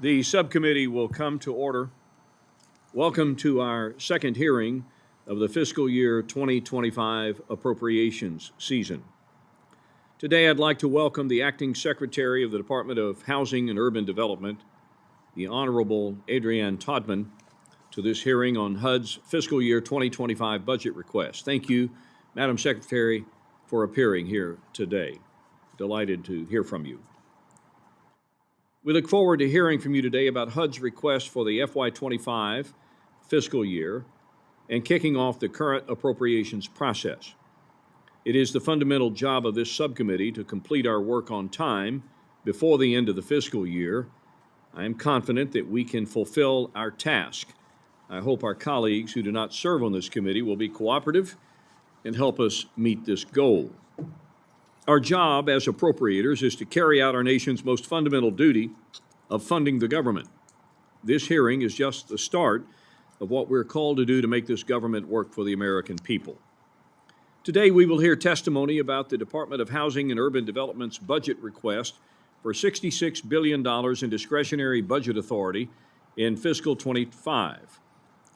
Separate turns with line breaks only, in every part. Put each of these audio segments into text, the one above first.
The subcommittee will come to order. Welcome to our second hearing of the fiscal year 2025 appropriations season. Today, I'd like to welcome the Acting Secretary of the Department of Housing and Urban Development, the Honorable Adrienne Todman, to this hearing on HUD's fiscal year 2025 budget request. Thank you, Madam Secretary, for appearing here today. Delighted to hear from you. We look forward to hearing from you today about HUD's request for the FY25 fiscal year and kicking off the current appropriations process. It is the fundamental job of this subcommittee to complete our work on time before the end of the fiscal year. I am confident that we can fulfill our task. I hope our colleagues who do not serve on this committee will be cooperative and help us meet this goal. Our job as appropriators is to carry out our nation's most fundamental duty of funding the government. This hearing is just the start of what we're called to do to make this government work for the American people. Today, we will hear testimony about the Department of Housing and Urban Development's budget request for $66 billion in discretionary budget authority in fiscal 25.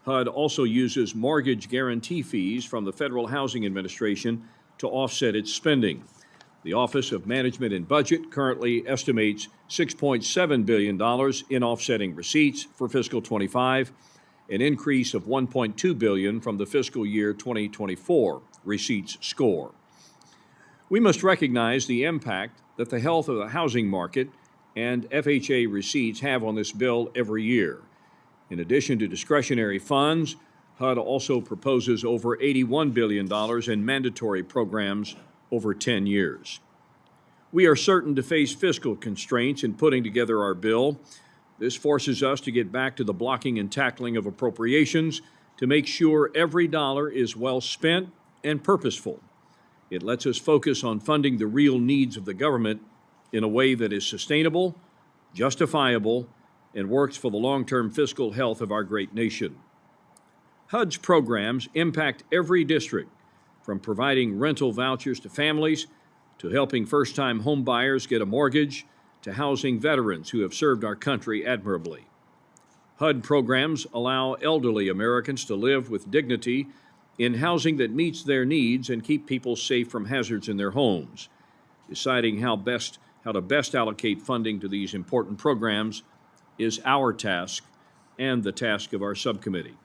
HUD also uses mortgage guarantee fees from the Federal Housing Administration to offset its spending. The Office of Management and Budget currently estimates $6.7 billion in offsetting receipts for fiscal 25, an increase of $1.2 billion from the fiscal year 2024 receipts score. We must recognize the impact that the health of the housing market and FHA receipts have on this bill every year. In addition to discretionary funds, HUD also proposes over $81 billion in mandatory programs over 10 years. We are certain to face fiscal constraints in putting together our bill. This forces us to get back to the blocking and tackling of appropriations to make sure every dollar is well spent and purposeful. It lets us focus on funding the real needs of the government in a way that is sustainable, justifiable, and works for the long-term fiscal health of our great nation. HUD's programs impact every district, from providing rental vouchers to families, to helping first-time home buyers get a mortgage, to housing veterans who have served our country admirably. HUD programs allow elderly Americans to live with dignity in housing that meets their needs and keep people safe from hazards in their homes. Deciding how to best allocate funding to these important programs is our task and the task of our subcommittee.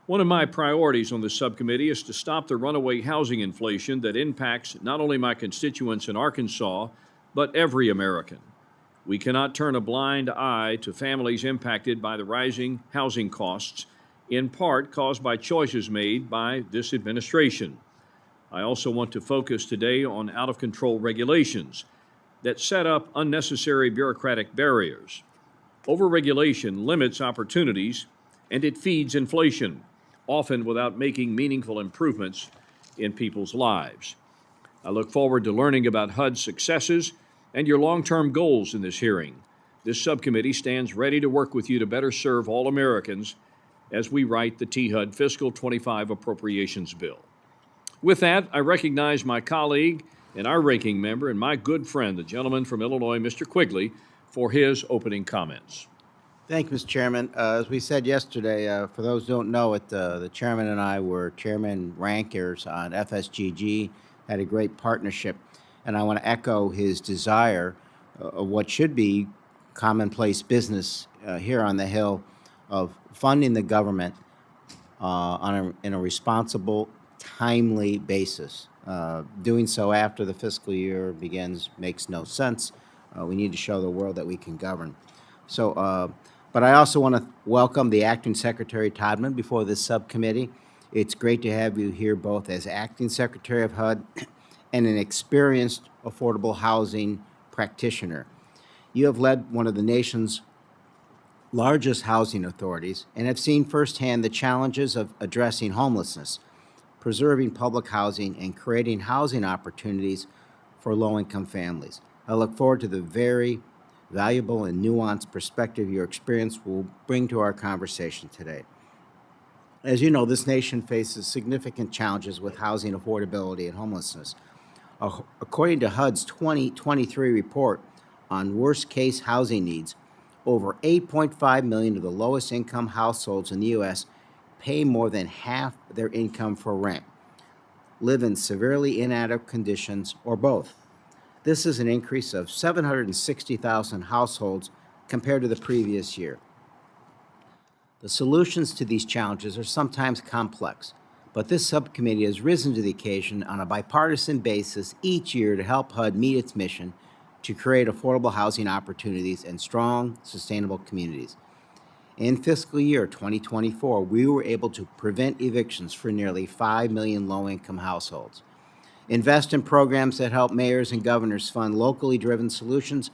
One of my priorities on this subcommittee is to stop the runaway housing inflation that impacts not only my constituents in Arkansas, but every American. We cannot turn a blind eye to families impacted by the rising housing costs, in part caused by choices made by this administration. I also want to focus today on out-of-control regulations that set up unnecessary bureaucratic barriers. Overregulation limits opportunities and it feeds inflation, often without making meaningful improvements in people's lives. I look forward to learning about HUD's successes and your long-term goals in this hearing. This subcommittee stands ready to work with you to better serve all Americans as we write the THUD Fiscal 25 Appropriations Bill. With that, I recognize my colleague and our ranking member and my good friend, the gentleman from Illinois, Mr. Quigley, for his opening comments.
Thank you, Mr. Chairman. As we said yesterday, for those who don't know it, the chairman and I were chairman rankers on FSGG, had a great partnership, and I want to echo his desire of what should be commonplace business here on the Hill of funding the government in a responsible, timely basis. Doing so after the fiscal year begins makes no sense. We need to show the world that we can govern. So, but I also want to welcome the Acting Secretary Todman before this subcommittee. It's great to have you here both as Acting Secretary of HUD and an experienced affordable housing practitioner. You have led one of the nation's largest housing authorities and have seen firsthand the challenges of addressing homelessness, preserving public housing, and creating housing opportunities for low-income families. I look forward to the very valuable and nuanced perspective your experience will bring to our conversation today. As you know, this nation faces significant challenges with housing affordability and homelessness. According to HUD's 2023 report on worst-case housing needs, Over 8.5 million of the lowest income households in the U.S. pay more than half their income for rent, live in severely inadequate conditions, or both. This is an increase of 760,000 households compared to the previous year. The solutions to these challenges are sometimes complex, but this subcommittee has risen to the occasion on a bipartisan basis each year to help HUD meet its mission to create affordable housing opportunities and strong, sustainable communities. In fiscal year 2024, we were able to prevent evictions for nearly 5 million low-income households, invest in programs that help mayors and governors fund locally driven solutions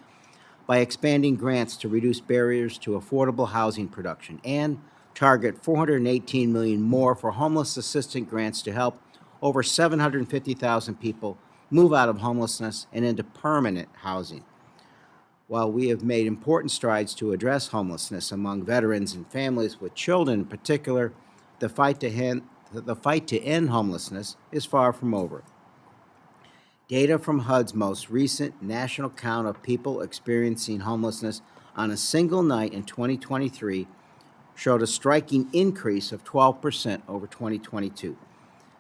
by expanding grants to reduce barriers to affordable housing production, and target $418 million more for homeless assistance grants to help over 750,000 people move out of homelessness and into permanent housing. While we have made important strides to address homelessness among veterans and families with children in particular, the fight to end homelessness is far from over. Data from HUD's most recent national count of people experiencing homelessness on a single night in 2023 showed a striking increase of 12% over 2022.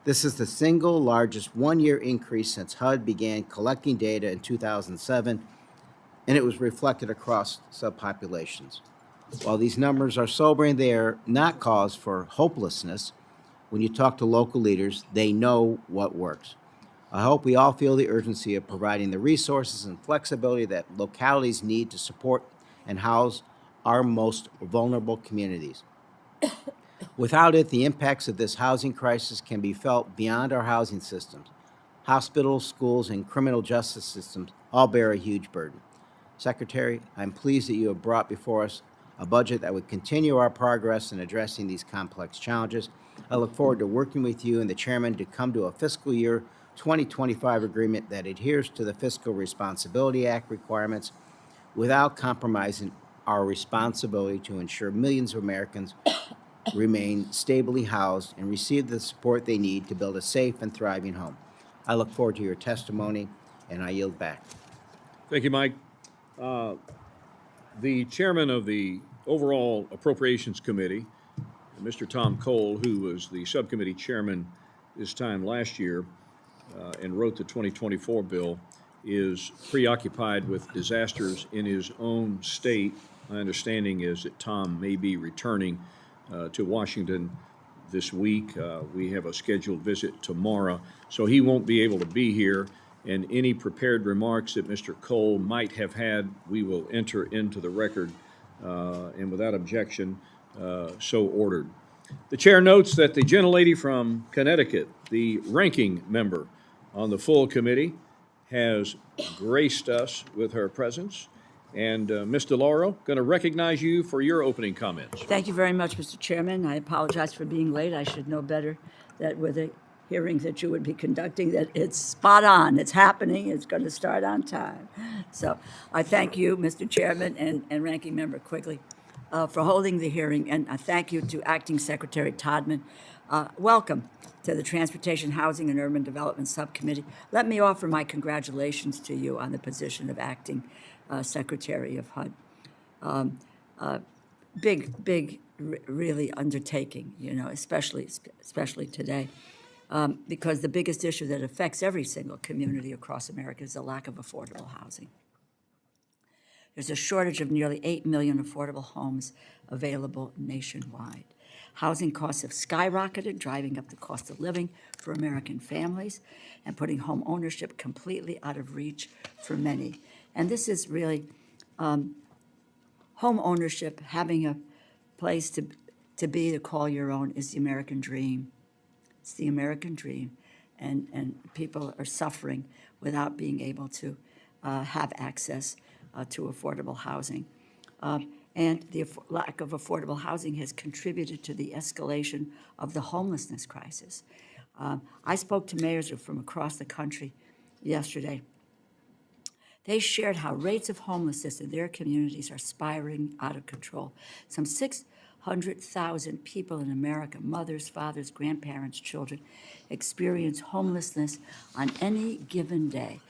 This is the single largest one-year increase since HUD began collecting data in 2007, and it was reflected across subpopulations. While these numbers are sobering, they are not cause for hopelessness. When you talk to local leaders, they know what works. I hope we all feel the urgency of providing the resources and flexibility that localities need to support and house our most vulnerable communities. Without it, the impacts of this housing crisis can be felt beyond our housing systems. Hospitals, schools, and criminal justice systems all bear a huge burden. Secretary, I'm pleased that you have brought before us a budget that would continue our progress in addressing these complex challenges. I look forward to working with you and the chairman to come to a fiscal year 2025 agreement that adheres to the Fiscal Responsibility Act requirements without compromising our responsibility to ensure millions of Americans remain stably housed and receive the support they need to build a safe and thriving home. I look forward to your testimony, and I yield back.
Thank you, Mike. The chairman of the overall Appropriations Committee, Mr. Tom Cole, who was the subcommittee chairman this time last year and wrote the 2024 bill, is preoccupied with disasters in his own state. My understanding is that Tom may be returning to Washington this week. We have a scheduled visit tomorrow, so he won't be able to be here. And any prepared remarks that Mr. Cole might have had, we will enter into the record, and without objection, so ordered. The chair notes that the gentlelady from Connecticut, the ranking member on the full committee, has graced us with her presence. And Ms. DeLauro, going to recognize you for your opening comments.
Thank you very much, Mr. Chairman. I apologize for being late. I should know better that with the hearings that you would be conducting, that it's spot on. It's happening. It's going to start on time. So I thank you, Mr. Chairman and Ranking Member Quigley, for holding the hearing. And I thank you to Acting Secretary Todman. Welcome to the Transportation, Housing, and Urban Development Subcommittee. Let me offer my congratulations to you on the position of Acting Secretary of HUD. Big, really undertaking, especially today, because the biggest issue that affects every single community across America is the lack of affordable housing. There's a shortage of nearly 8 million affordable homes available nationwide. Housing costs have skyrocketed, driving up the cost of living for American families and putting home ownership completely out of reach for many. And this is really home ownership, having a place to be, to call your own, is the American dream. It's the American dream, and people are suffering without being able to have access to affordable housing. And the lack of affordable housing has contributed to the escalation of the homelessness crisis. I spoke to mayors from across the country yesterday. They shared how rates of homelessness in their communities are spiraling out of control. Some 600,000 people in America, mothers, fathers, grandparents, children, experience homelessness on any given day.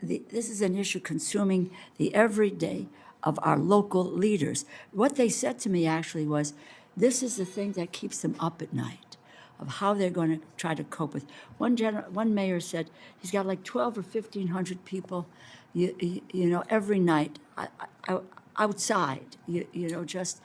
This is an issue consuming the everyday of our local leaders. What they said to me actually was, this is the thing that keeps them up at night, of how they're going to try to cope with. One mayor said he's got like 12 or 1,500 people, every night outside, just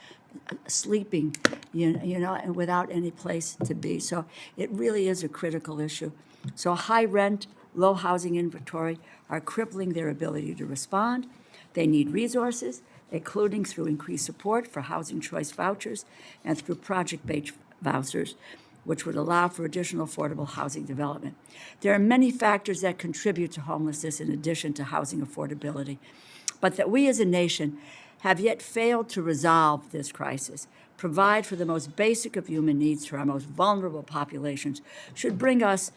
sleeping, and without any place to be. So it really is a critical issue. So high rent, low housing inventory are crippling their ability to respond. They need resources, including through increased support for housing choice vouchers and through project-based vouchers, which would allow for additional affordable housing development. There are many factors that contribute to homelessness in addition to housing affordability, but that we as a nation have yet failed to resolve this crisis, provide for the most basic of human needs to our most vulnerable populations, should bring us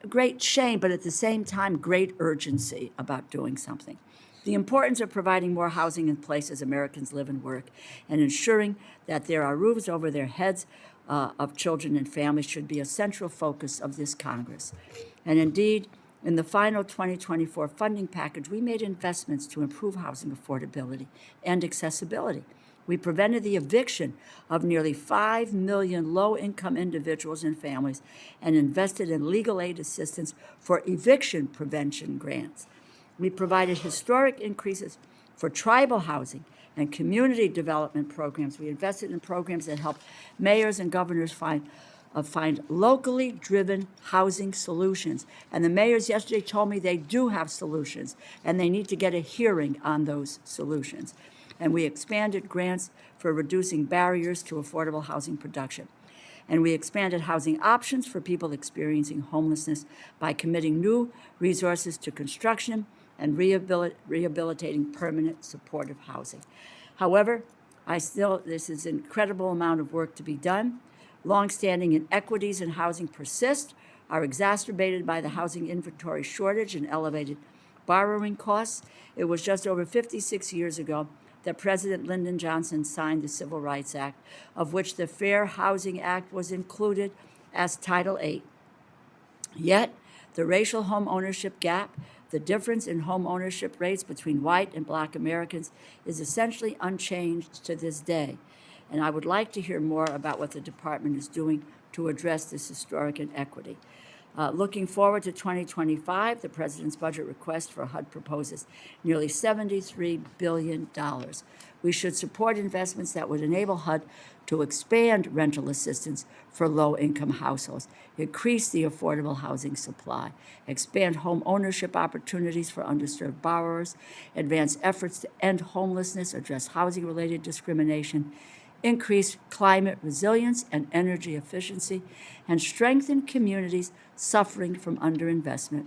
great shame, but at the same time, great urgency about doing something. The importance of providing more housing in places Americans live and work and ensuring that there are roofs over their heads of children and families should be a central focus of this Congress. And indeed, in the final 2024 funding package, we made investments to improve housing affordability and accessibility. We prevented the eviction of nearly 5 million low-income individuals and families and invested in legal aid assistance for eviction prevention grants. We provided historic increases for tribal housing and community development programs. We invested in programs that help mayors and governors find locally driven housing solutions. And the mayors yesterday told me they do have solutions, and they need to get a hearing on those solutions. And we expanded grants for reducing barriers to affordable housing production. And we expanded housing options for people experiencing homelessness by committing new resources to construction and rehabilitating permanent supportive housing. However, this is an incredible amount of work to be done. Longstanding inequities in housing persist, are exacerbated by the housing inventory shortage and elevated borrowing costs. It was just over 56 years ago that President Lyndon Johnson signed the Civil Rights Act, of which the Fair Housing Act was included as Title VIII. Yet, the racial home ownership gap, the difference in home ownership rates between white and black Americans, is essentially unchanged to this day. And I would like to hear more about what the department is doing to address this historic inequity. Looking forward to 2025, the President's budget request for HUD proposes nearly $73 billion. We should support investments that would enable HUD to expand rental assistance for low-income households, increase the affordable housing supply, expand home ownership opportunities for underserved borrowers, advance efforts to end homelessness, address housing-related discrimination, increase climate resilience and energy efficiency, and strengthen communities suffering from underinvestment.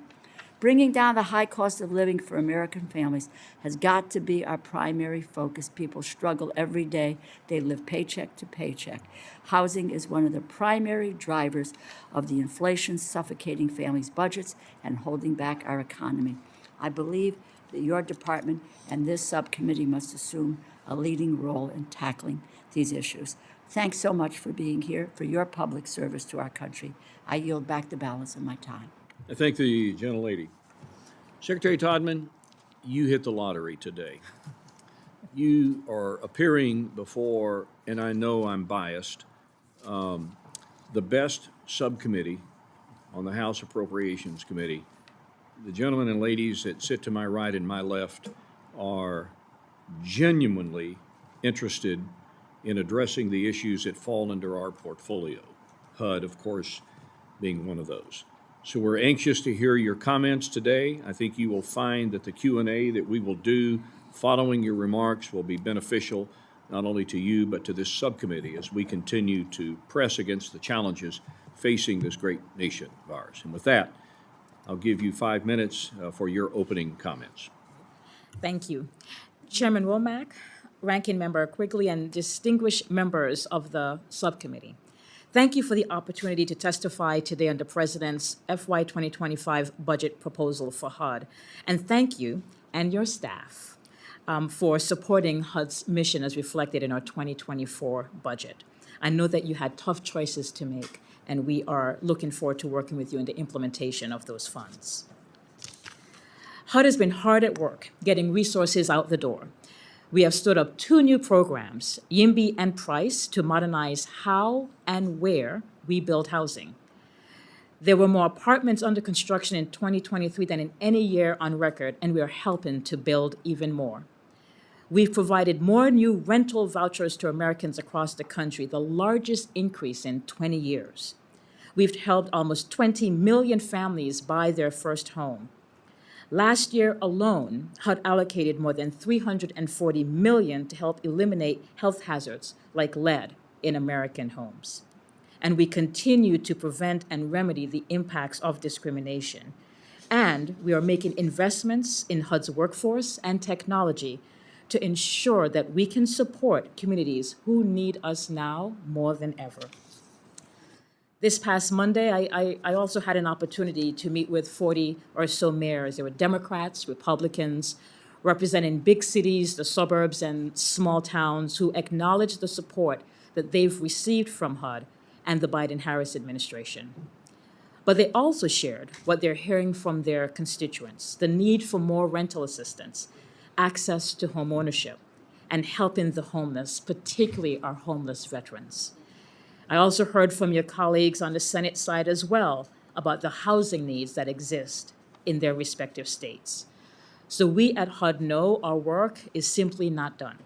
Bringing down the high cost of living for American families has got to be our primary focus. People struggle every day. They live paycheck to paycheck. Housing is one of the primary drivers of the inflation suffocating families' budgets and holding back our economy. I believe that your department and this subcommittee must assume a leading role in tackling these issues. Thanks so much for being here, for your public service to our country. I yield back the balance of my time.
I thank the gentlelady. Secretary Todman, you hit the lottery today. You are appearing before, and I know I'm biased, the best subcommittee on the House Appropriations Committee. The gentlemen and ladies that sit to my right and my left are genuinely interested in addressing the issues that fall under our portfolio, HUD, of course, being one of those. So we're anxious to hear your comments today. I think you will find that the Q&A that we will do following your remarks will be beneficial not only to you but to this subcommittee as we continue to press against the challenges facing this great nation of ours. And with that, I'll give you 5 minutes for your opening comments.
Thank you. Chairman Womack, Ranking Member Quigley, and distinguished members of the subcommittee. Thank you for the opportunity to testify today on the President's FY 2025 budget proposal for HUD. And thank you and your staff for supporting HUD's mission as reflected in our 2024 budget. I know that you had tough choices to make, and we are looking forward to working with you in the implementation of those funds. HUD has been hard at work getting resources out the door. We have stood up 2 new programs, YIMBY and PRICE, to modernize how and where we build housing. There were more apartments under construction in 2023 than in any year on record, and we are helping to build even more. We've provided more new rental vouchers to Americans across the country, the largest increase in 20 years. We've helped almost 20 million families buy their first home. Last year alone, HUD allocated more than $340 million to help eliminate health hazards like lead in American homes. And we continue to prevent and remedy the impacts of discrimination. And we are making investments in HUD's workforce and technology to ensure that we can support communities who need us now more than ever. This past Monday, I also had an opportunity to meet with 40 or so mayors. There were Democrats, Republicans, representing big cities, the suburbs, and small towns who acknowledged the support that they've received from HUD and the Biden-Harris administration. But they also shared what they're hearing from their constituents, the need for more rental assistance, access to homeownership, and helping the homeless, particularly our homeless veterans. I also heard from your colleagues on the Senate side as well about the housing needs that exist in their respective states. So we at HUD know our work is simply not done.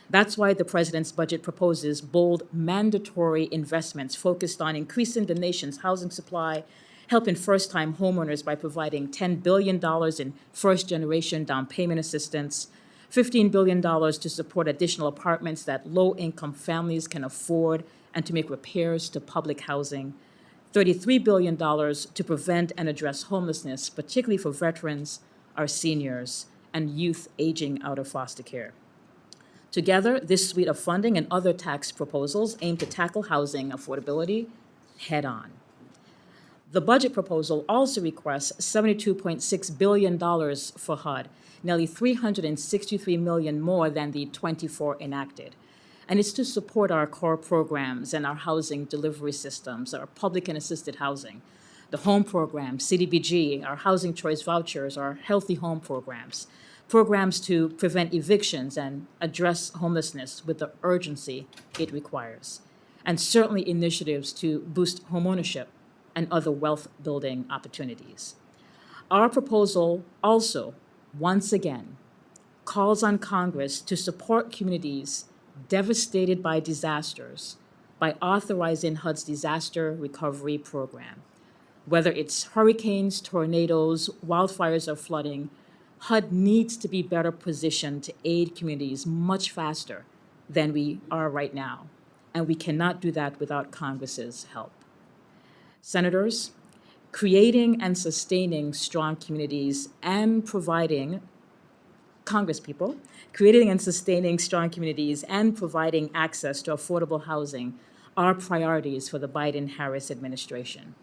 That's why the president's budget proposes bold mandatory investments focused on increasing the nation's housing supply, helping first-time homeowners by providing $10 billion in first-generation down payment assistance, $15 billion to support additional apartments that low-income families can afford and to make repairs to public housing, $33 billion to prevent and address homelessness, particularly for veterans, our seniors, and youth aging out of foster care. Together, this suite of funding and other tax proposals aim to tackle housing affordability head-on. The budget proposal also requests $72.6 billion for HUD, nearly $363 million more than the 24 enacted. And it's to support our core programs and our housing delivery systems, our public and assisted housing, the home program, CDBG, our housing choice vouchers, our healthy home programs, programs to prevent evictions and address homelessness with the urgency it requires, and certainly initiatives to boost homeownership and other wealth-building opportunities. Our proposal also, once again, calls on Congress to support communities devastated by disasters by authorizing HUD's disaster recovery program. Whether it's hurricanes, tornadoes, wildfires, or flooding, HUD needs to be better positioned to aid communities much faster than we are right now, and we cannot do that without Congress's help. Senators, creating and sustaining strong communities and providing Congresspeople, creating and sustaining strong communities and providing access to affordable housing are priorities for the Biden-Harris administration.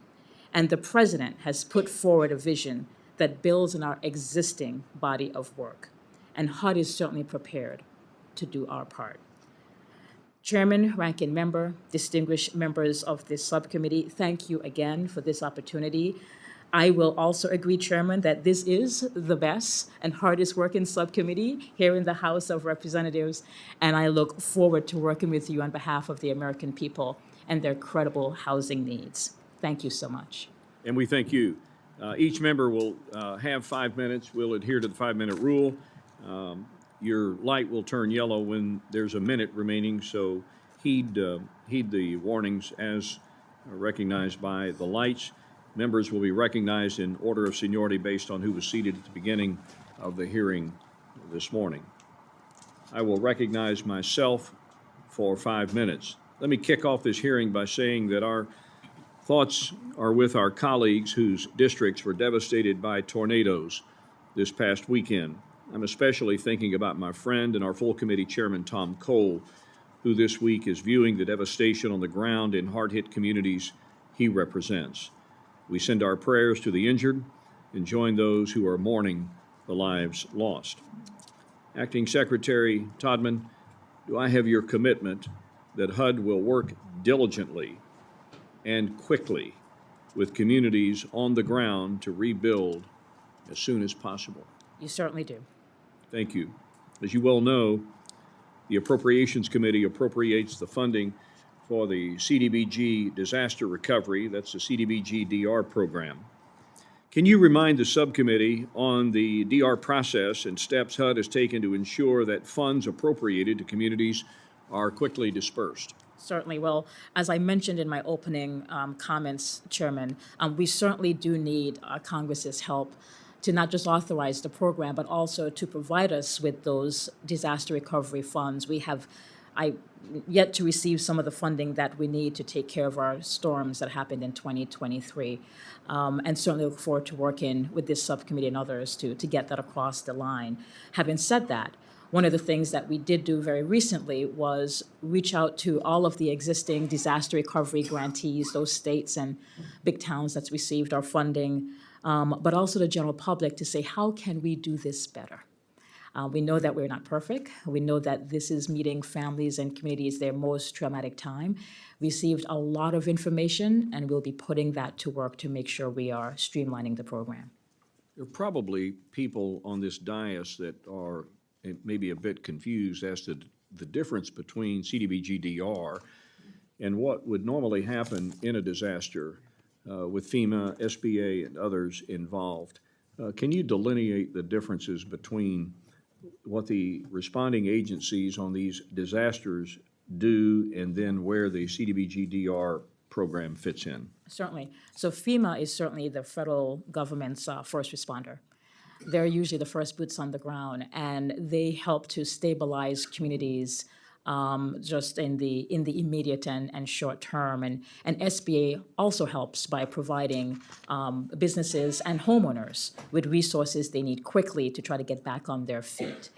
And the president has put forward a vision that builds on our existing body of work. And HUD is certainly prepared to do our part. Chairman, ranking member, distinguished members of this subcommittee, thank you again for this opportunity. I will also agree, Chairman, that this is the best and hardest working subcommittee here in the House of Representatives, and I look forward to working with you on behalf of the American people and their credible housing needs. Thank you so much.
And we thank you. Each member will have 5 minutes. We'll adhere to the 5-minute rule. Your light will turn yellow when there's a minute remaining, so heed the warnings as recognized by the lights. Members will be recognized in order of seniority based on who was seated at the beginning of the hearing this morning. I will recognize myself for 5 minutes. Let me kick off this hearing by saying that our thoughts are with our colleagues whose districts were devastated by tornadoes this past weekend. I'm especially thinking about my friend and our full committee chairman, Tom Cole, who this week is viewing the devastation on the ground in hard-hit communities he represents. We send our prayers to the injured and join those who are mourning the lives lost. Acting Secretary Todman, do I have your commitment that HUD will work diligently and quickly with communities on the ground to rebuild as soon as possible?
You certainly do.
Thank you. As you well know, the Appropriations Committee appropriates the funding for the CDBG disaster recovery. That's the CDBG DR program. Can you remind the subcommittee on the DR process and steps HUD has taken to ensure that funds appropriated to communities are quickly dispersed?
Certainly. Well, as I mentioned in my opening comments, Chairman, we certainly do need Congress's help to not just authorize the program, but also to provide us with those disaster recovery funds. I yet to receive some of the funding that we need to take care of our storms that happened in 2023. And certainly look forward to working with this subcommittee and others to get that across the line. Having said that, one of the things that we did do very recently was reach out to all of the existing disaster recovery grantees, those states and big towns that's received our funding, but also the general public to say, how can we do this better? We know that we're not perfect. We know that this is meeting families and communities their most traumatic time. Received a lot of information, and we'll be putting that to work to make sure we are streamlining the program.
There are probably people on this dais that are maybe a bit confused as to the difference between CDBG-DR and what would normally happen in a disaster with FEMA, SBA, and others involved. Can you delineate the differences between what the responding agencies on these disasters do and then where the CDBG-DR program fits in?
Certainly. So FEMA is certainly the federal government's first responder. They're usually the first boots on the ground, and they help to stabilize communities just in the immediate and short term. And SBA also helps by providing businesses and homeowners with resources they need quickly to try to get back on their feet.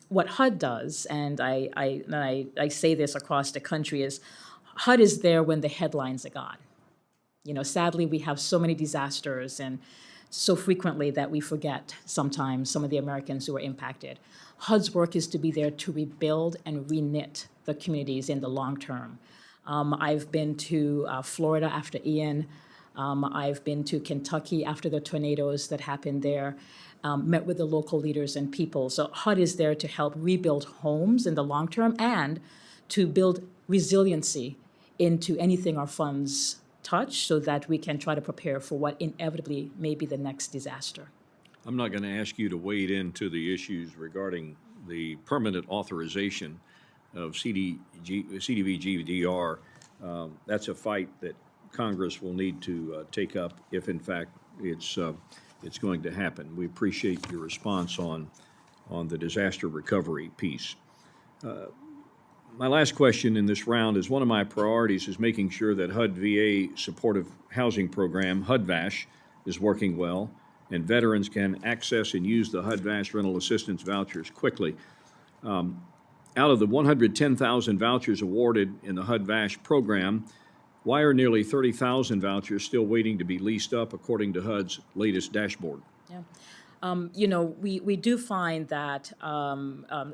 What HUD does, and I say this across the country, is HUD is there when the headlines are gone. You know, sadly, we have so many disasters and so frequently that we forget sometimes some of the Americans who are impacted. HUD's work is to be there to rebuild and reknit the communities in the long term. I've been to Florida after Ian. I've been to Kentucky after the tornadoes that happened there, met with the local leaders and people. So HUD is there to help rebuild homes in the long term and to build resiliency into anything our funds touch so that we can try to prepare for what inevitably may be the next disaster.
I'm not going to ask you to wade into the issues regarding the permanent authorization of CDBG-DR. That's a fight that Congress will need to take up if, in fact, it's going to happen. We appreciate your response on the disaster recovery piece. My last question in this round is one of my priorities is making sure that HUD VA Supportive Housing Program, HUD-VASH, is working well, and veterans can access and use the HUD-VASH rental assistance vouchers quickly. Out of the 110,000 vouchers awarded in the HUD-VASH program, why are nearly 30,000 vouchers still waiting to be leased up according to HUD's latest dashboard?
Yeah. You know, we do find that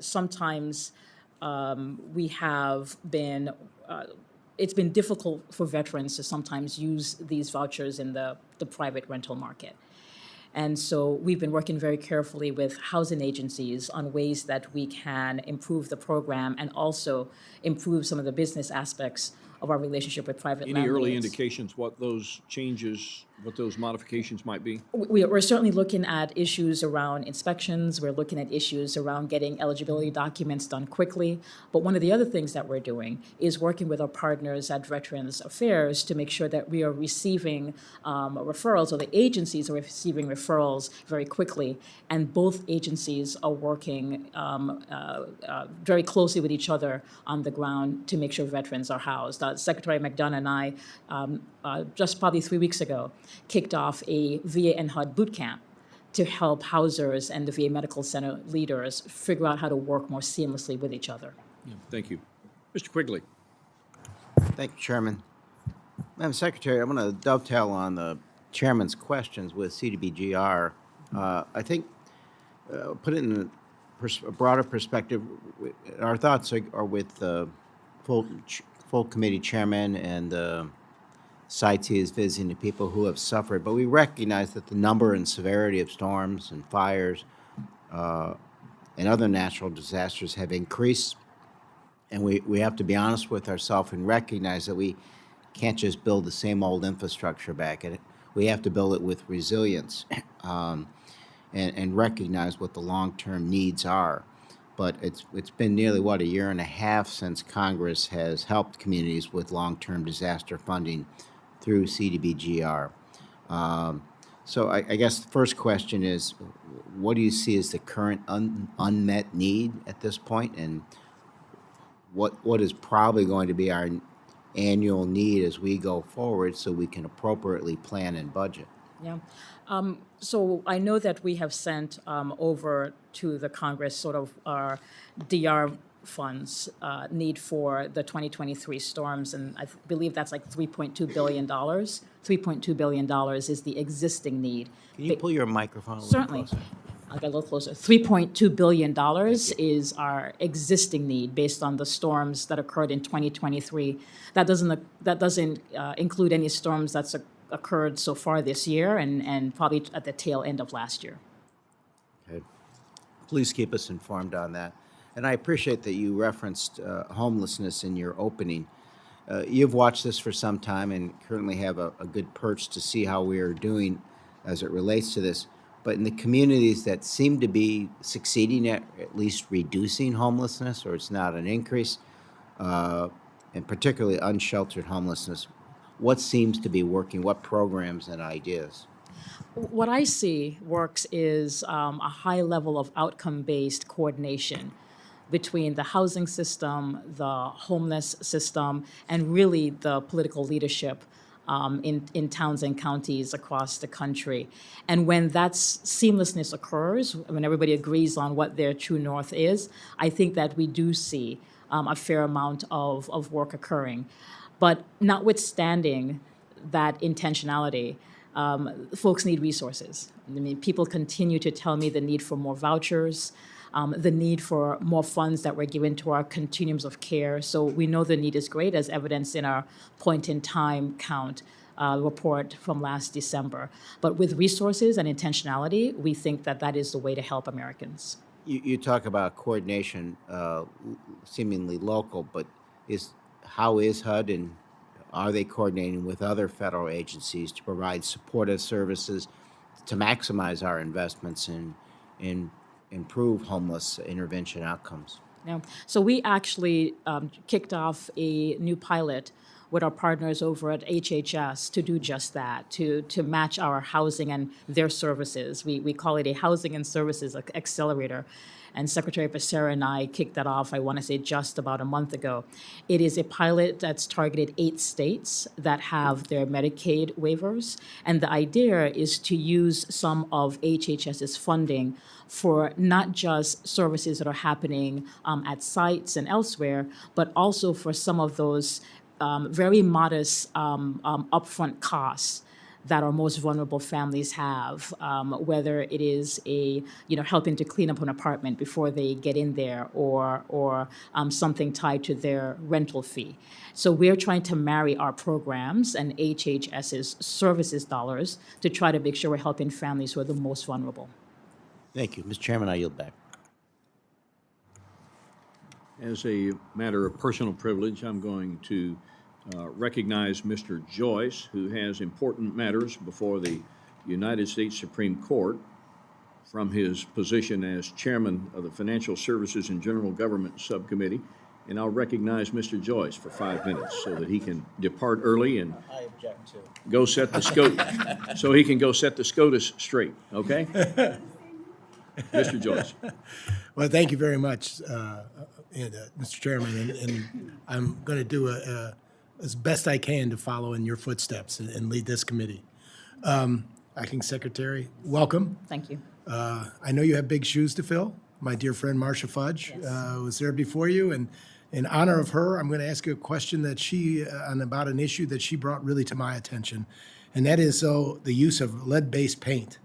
sometimes we have been, it's been difficult for veterans to sometimes use these vouchers in the private rental market. And so we've been working very carefully with housing agencies on ways that we can improve the program and also improve some of the business aspects of our relationship with private landlords.
Any early indications what those changes, what those modifications might be?
We're certainly looking at issues around inspections. We're looking at issues around getting eligibility documents done quickly. But one of the other things that we're doing is working with our partners at Veterans Affairs to make sure that we are receiving referrals, or the agencies are receiving referrals very quickly. And both agencies are working very closely with each other on the ground to make sure veterans are housed. Secretary McDonough and I, just probably 3 weeks ago, kicked off a VA and HUD boot camp to help housers and the VA Medical Center leaders figure out how to work more seamlessly with each other.
Yeah, thank you. Mr. Quigley.
Thank you, Chairman. Madam Secretary, I'm going to dovetail on the Chairman's questions with CDBGR. I think, put it in a broader perspective, our thoughts are with the full committee chairman and sites he is visiting, the people who have suffered. But we recognize that the number and severity of storms and fires and other natural disasters have increased. And we have to be honest with ourselves and recognize that we can't just build the same old infrastructure back at it. We have to build it with resilience and recognize what the long-term needs are. But it's been nearly, what, a year and a half since Congress has helped communities with long-term disaster funding through CDBGR. So I guess the first question is, what do you see as the current unmet need at this point, and what is probably going to be our annual need as we go forward so we can appropriately plan and budget?
Yeah. So I know that we have sent over to the Congress sort of our DR funds need for the 2023 storms, and I believe that's like $3.2 billion. $3.2 billion is the existing need.
Can you pull your microphone a little
Certainly.
closer?
I'll get a little closer. $3.2 billion is our existing need based on the storms that occurred in 2023. That doesn't include any storms that's occurred so far this year and probably at the tail end of last year.
Okay. Please keep us informed on that. And I appreciate that you referenced homelessness in your opening. You've watched this for some time and currently have a good perch to see how we are doing as it relates to this. But in the communities that seem to be succeeding at least reducing homelessness, or it's not an increase, and particularly unsheltered homelessness, what seems to be working? What programs and ideas?
What I see works is a high level of outcome-based coordination between the housing system, the homeless system, and really the political leadership in towns and counties across the country. And when that seamlessness occurs, when everybody agrees on what their true north is, I think that we do see a fair amount of work occurring. But notwithstanding that intentionality, folks need resources. I mean, people continue to tell me the need for more vouchers, the need for more funds that were given to our continuums of care. So we know the need is great, as evidenced in our point-in-time count report from last December. But with resources and intentionality, we think that that is the way to help Americans.
You talk about coordination, seemingly local, but how is HUD, and are they coordinating with other federal agencies to provide supportive services to maximize our investments in improve homeless intervention outcomes?
Yeah. So we actually kicked off a new pilot with our partners over at HHS to do just that, to match our housing and their services. We call it a housing and services accelerator. And Secretary Becerra and I kicked that off, I want to say, just about a month ago. It is a pilot that's targeted 8 states that have their Medicaid waivers. And the idea is to use some of HHS's funding for not just services that are happening at sites and elsewhere, but also for some of those very modest upfront costs that our most vulnerable families have, whether it is helping to clean up an apartment before they get in there, or something tied to their rental fee. So we're trying to marry our programs and HHS's services dollars to try to make sure we're helping families who are the most vulnerable.
Thank you. Mr. Chairman, I yield back.
As a matter of personal privilege, I'm going to recognize Mr. Joyce, who has important matters before the United States Supreme Court from his position as chairman of the Financial Services and General Government Subcommittee. And I'll recognize Mr. Joyce for 5 minutes so that he can depart early and
I object to.
go set the SCOTUS, so he can go set the SCOTUS straight, okay? Mr. Joyce.
Well, thank you very much, Mr. Chairman, and I'm going to do as best I can to follow in your footsteps and lead this committee. Acting Secretary, welcome.
Thank you.
I know you have big shoes to fill. My dear friend Marcia Fudge was there before you, and in honor of her, I'm going to ask you a question that about an issue that she brought really to my attention, and that is the use of lead-based paint.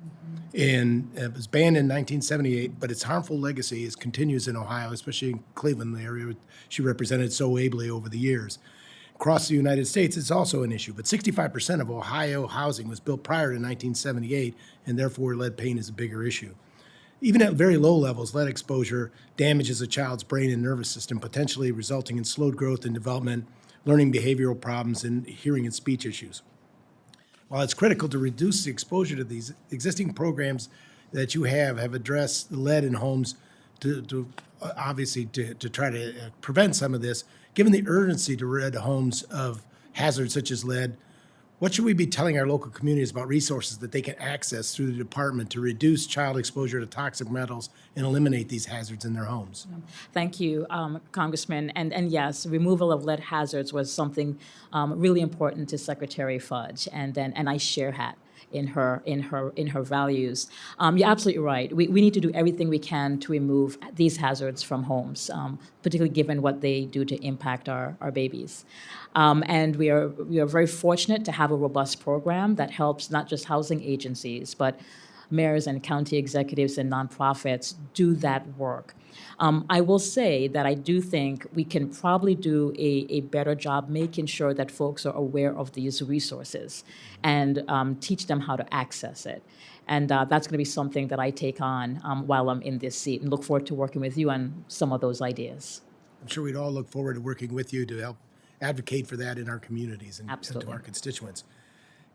And it was banned in 1978, but its harmful legacy continues in Ohio, especially in Cleveland, the area she represented so ably over the years. Across the United States, it's also an issue, but 65% of Ohio housing was built prior to 1978, and therefore lead paint is a bigger issue. Even at very low levels, lead exposure damages a child's brain and nervous system, potentially resulting in slowed growth and development, learning behavioral problems, and hearing and speech issues. While it's critical to reduce the exposure to these, existing programs that you have addressed lead in homes to obviously to try to prevent some of this. Given the urgency to rid homes of hazards such as lead, what should we be telling our local communities about resources that they can access through the department to reduce child exposure to toxic metals and eliminate these hazards in their homes?
Thank you, Congressman. And yes, removal of lead hazards was something really important to Secretary Fudge, and I share that in her values. You're absolutely right. We need to do everything we can to remove these hazards from homes, particularly given what they do to impact our babies. And we are very fortunate to have a robust program that helps not just housing agencies, but mayors and county executives and nonprofits do that work. I will say that I do think we can probably do a better job making sure that folks are aware of these resources and teach them how to access it. And that's going to be something that I take on while I'm in this seat, and look forward to working with you on some of those ideas.
I'm sure we'd all look forward to working with you to help advocate for that in our communities and to
Absolutely.
our constituents.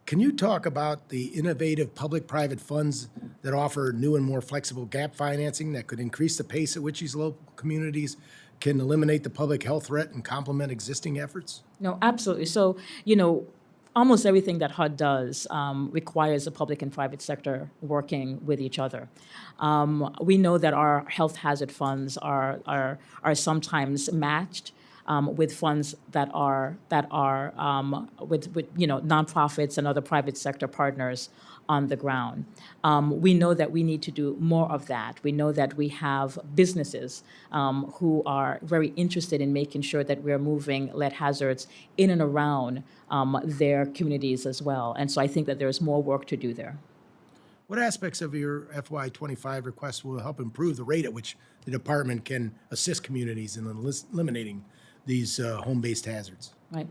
Can you talk about the innovative public-private funds that offer new and more flexible gap financing that could increase the pace at which these local communities can eliminate the public health threat and complement existing efforts?
No, absolutely. So, almost everything that HUD does requires the public and private sector working with each other. We know that our health hazard funds are sometimes matched with funds that are with nonprofits and other private sector partners on the ground. We know that we need to do more of that. We know that we have businesses who are very interested in making sure that we're moving lead hazards in and around their communities as well. And so I think that there's more work to do there.
What aspects of your FY25 request will help improve the rate at which the department can assist communities in eliminating these home-based hazards?
Right.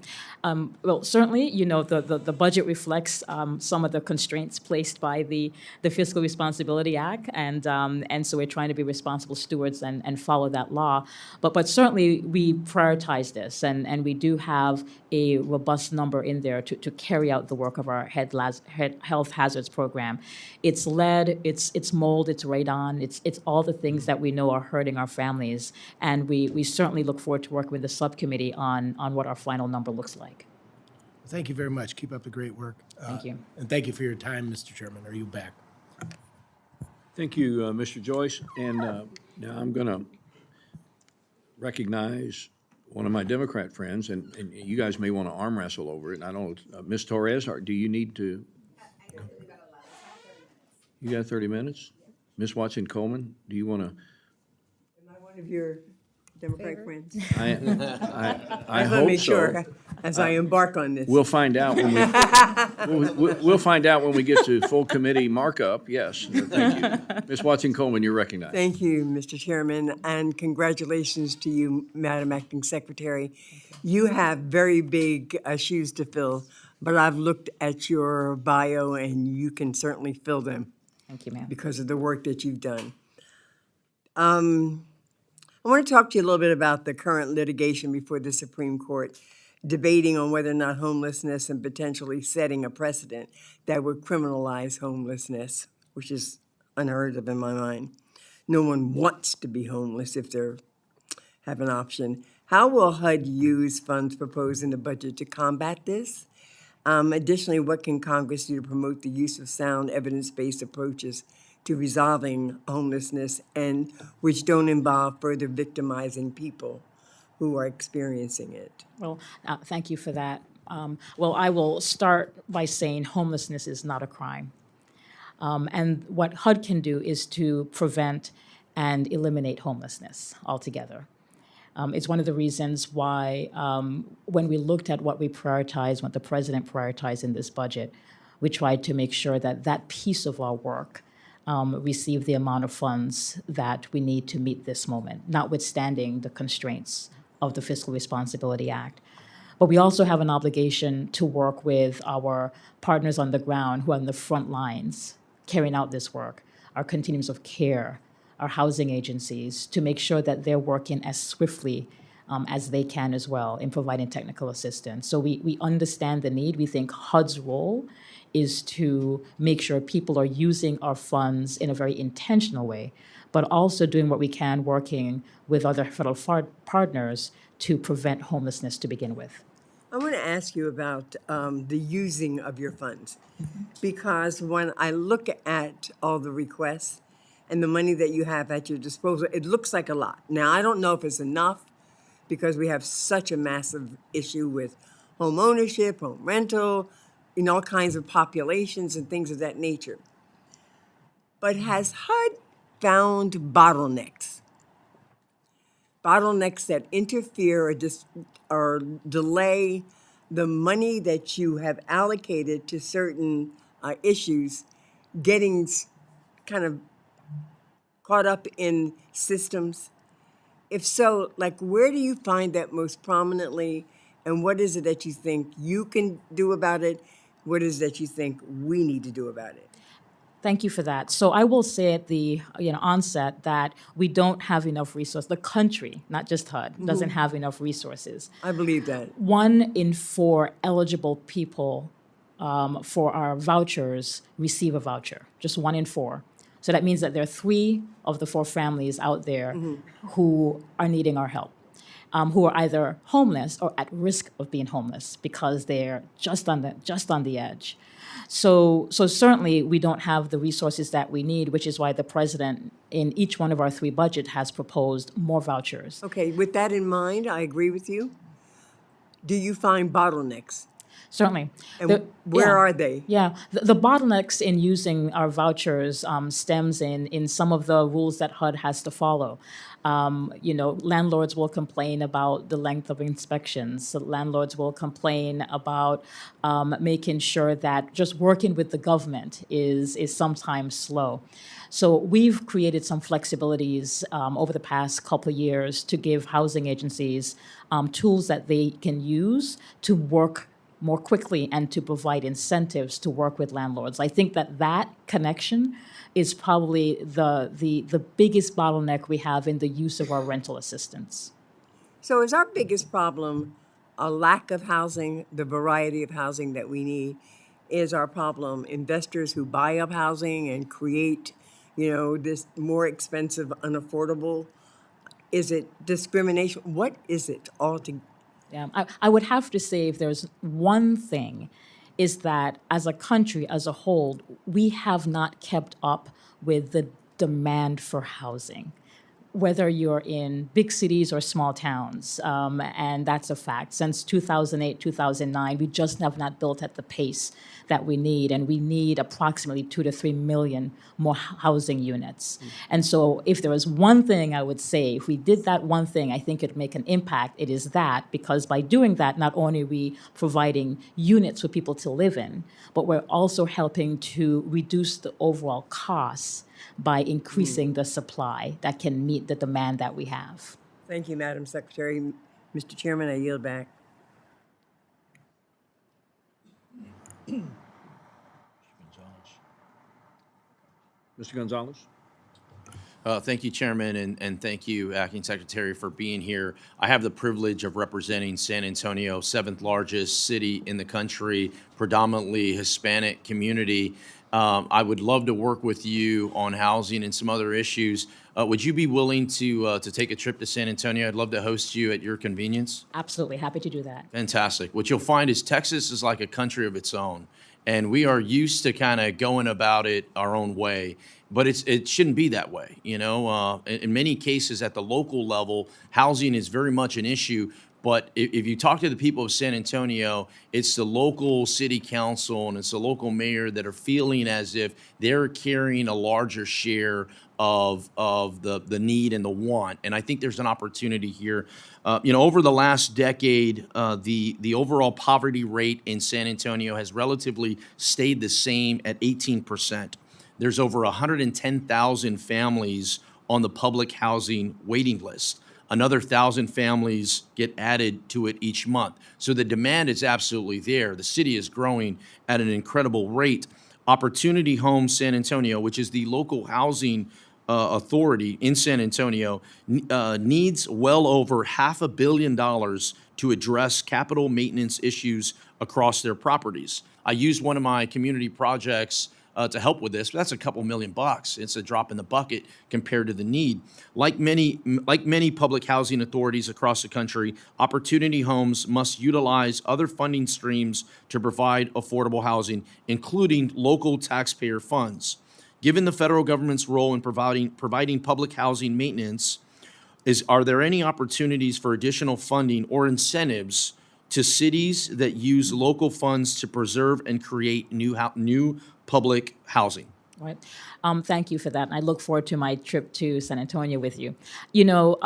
Well, certainly, the budget reflects some of the constraints placed by the Fiscal Responsibility Act, and so we're trying to be responsible stewards and follow that law. But certainly, we prioritize this, and we do have a robust number in there to carry out the work of our health hazards program. It's lead, it's mold, it's radon, it's all the things that we know are hurting our families, and we certainly look forward to working with the subcommittee on what our final number looks like.
Thank you very much. Keep up the great work.
Thank you.
And thank you for your time, Mr. Chairman. Are you back?
Thank you, Mr. Joyce. And now I'm going to recognize one of my Democrat friends, and you guys may want to arm wrestle over it. I don't know, Ms. Torres, do you need to? You got 30 minutes? Ms. Watson-Coleman, do you want to?
Am I one of your Democratic friends?
I
I want to
hope
make
so.
sure as I embark on this.
We'll find out when we'll find out when we get to full committee markup. Yes, thank you. Ms. Watson-Coleman, you're recognized.
Thank you, Mr. Chairman, and congratulations to you, Madam Acting Secretary. You have very big shoes to fill, but I've looked at your bio and you can certainly fill them
Thank you, ma'am.
because of the work that you've done. I want to talk to you a little bit about the current litigation before the Supreme Court, debating on whether or not homelessness and potentially setting a precedent that would criminalize homelessness, which is unheard of in my mind. No one wants to be homeless if they have an option. How will HUD use funds proposed in the budget to combat this? Additionally, what can Congress do to promote the use of sound evidence-based approaches to resolving homelessness and which don't involve further victimizing people who are experiencing it?
Well, thank you for that. Well, I will start by saying homelessness is not a crime. And what HUD can do is to prevent and eliminate homelessness altogether. It's one of the reasons why when we looked at what we prioritized, what the president prioritized in this budget, we tried to make sure that that piece of our work receive the amount of funds that we need to meet this moment, notwithstanding the constraints of the Fiscal Responsibility Act. But we also have an obligation to work with our partners on the ground who are on the front lines carrying out this work, our continuums of care our housing agencies to make sure that they're working as swiftly as they can as well in providing technical assistance. So we understand the need. We think HUD's role is to make sure people are using our funds in a very intentional way, but also doing what we can working with other federal partners to prevent homelessness to begin with.
I want to ask you about the using of your funds, because when I look at all the requests and the money that you have at your disposal, it looks like a lot. Now, I don't know if it's enough because we have such a massive issue with home ownership, home rental, in all kinds of populations and things of that nature. But has HUD found bottlenecks that interfere or delay the money that you have allocated to certain issues getting kind of caught up in systems? If so, like, where do you find that most prominently, and what is it that you think you can do about it? What is it that you think we need to do about it?
Thank you for that. So I will say at the onset that we don't have enough resources. The country, not just HUD, doesn't have enough resources.
I believe that.
1 in 4 eligible people for our vouchers receive a voucher, just 1 in 4. So that means that there are 3 of the 4 families out there who are needing our help, who are either homeless or at risk of being homeless because they're just on the edge. So certainly we don't have the resources that we need, which is why the president in each one of our 3 budgets has proposed more vouchers.
Okay, with that in mind, I agree with you. Do you find bottlenecks?
Certainly.
And where are they?
Yeah, the bottlenecks in using our vouchers stems in some of the rules that HUD has to follow. Landlords will complain about the length of inspections. So landlords will complain about making sure that just working with the government is sometimes slow. So we've created some flexibilities over the past couple of years to give housing agencies tools that they can use to work more quickly and to provide incentives to work with landlords. I think that connection is probably the biggest bottleneck we have in the use of our rental assistance.
So is our biggest problem a lack of housing, the variety of housing that we need? Is our problem investors who buy up housing and create, this more expensive, unaffordable? Is it discrimination? What is it altogether?
Yeah, I would have to say if there's one thing, is that as a country, as a whole, we have not kept up with the demand for housing, whether you're in big cities or small towns, and that's a fact. Since 2008, 2009, we just have not built at the pace that we need, and we need approximately 2 to 3 million more housing units. And so if there was one thing I would say, if we did that one thing, I think it'd make an impact. It is that, because by doing that, not only are we providing units for people to live in, but we're also helping to reduce the overall costs by increasing the supply that can meet the demand that we have.
Thank you, Madam Secretary. Mr. Chairman, I yield back.
Mr. Gonzalez?
Thank you, Chairman, and thank you, Acting Secretary, for being here. I have the privilege of representing San Antonio, 7th largest city in the country, predominantly Hispanic community. I would love to work with you on housing and some other issues. Would you be willing to take a trip to San Antonio? I'd love to host you at your convenience.
Absolutely, happy to do that.
Fantastic. What you'll find is Texas is like a country of its own, and we are used to kind of going about it our own way. But it shouldn't be that way, In many cases, at the local level, housing is very much an issue. But if you talk to the people of San Antonio, it's the local city council and it's the local mayor that are feeling as if they're carrying a larger share of the need and the want. And I think there's an opportunity here. Over the last decade, the overall poverty rate in San Antonio has relatively stayed the same at 18%. There's over 110,000 families on the public housing waiting list. Another 1,000 families get added to it each month. So the demand is absolutely there. The city is growing at an incredible rate. Opportunity Homes San Antonio, which is the local housing Authority in San Antonio needs well over $500 million to address capital maintenance issues across their properties. I used one of my community projects to help with this, but that's a couple $1,000,000. It's a drop in the bucket compared to the need. Like many public housing authorities across the country, Opportunity Homes must utilize other funding streams to provide affordable housing, including local taxpayer funds. Given the federal government's role in providing public housing maintenance, are there any opportunities for additional funding or incentives to cities that use local funds to preserve and create new public housing?
Right. Thank you for that. And I look forward to my trip to San Antonio with you. You know,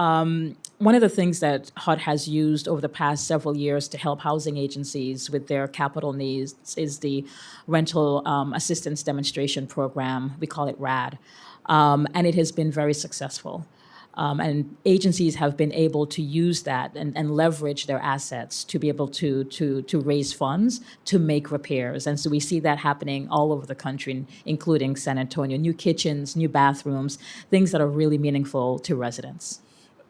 one of the things that HUD has used over the past several years to help housing agencies with their capital needs is the Rental Assistance Demonstration Program. We call it RAD. And it has been very successful. And agencies have been able to use that and leverage their assets to be able to raise funds to make repairs. And so we see that happening all over the country, including San Antonio. New kitchens, new bathrooms, things that are really meaningful to residents.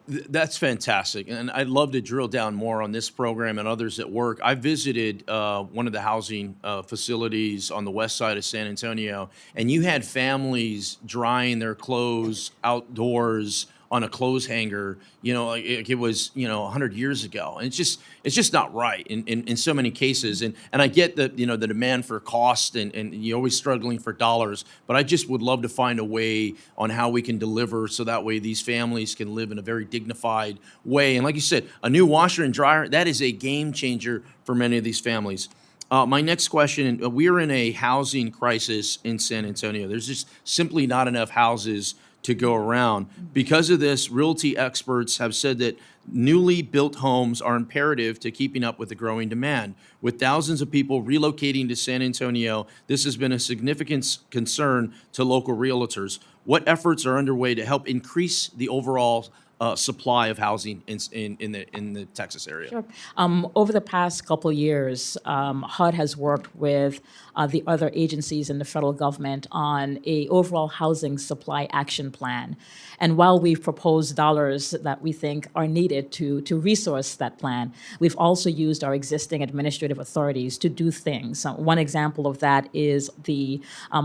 That's fantastic. And I'd love to drill down more on this program and others at work. I visited one of the housing facilities on the west side of San Antonio, and you had families drying their clothes outdoors on a clothes hanger, like it was, 100 years ago. And it's just not right in so many cases. And I get the demand for cost and you're always struggling for dollars, but I just would love to find a way on how we can deliver so that way these families can live in a very dignified way. And like you said, a new washer and dryer, that is a game changer for many of these families. My next question, we are in a housing crisis in San Antonio. There's just simply not enough houses to go around. Because of this, realty experts have said that newly built homes are imperative to keeping up with the growing demand. With thousands of people relocating to San Antonio, this has been a significant concern to local realtors. What efforts are underway to help increase the overall supply of housing in the Texas area?
Sure. Over the past couple years, HUD has worked with the other agencies in the federal government on a overall housing supply action plan. And while we've proposed dollars that we think are needed to resource that plan, we've also used our existing administrative authorities to do things. One example of that is the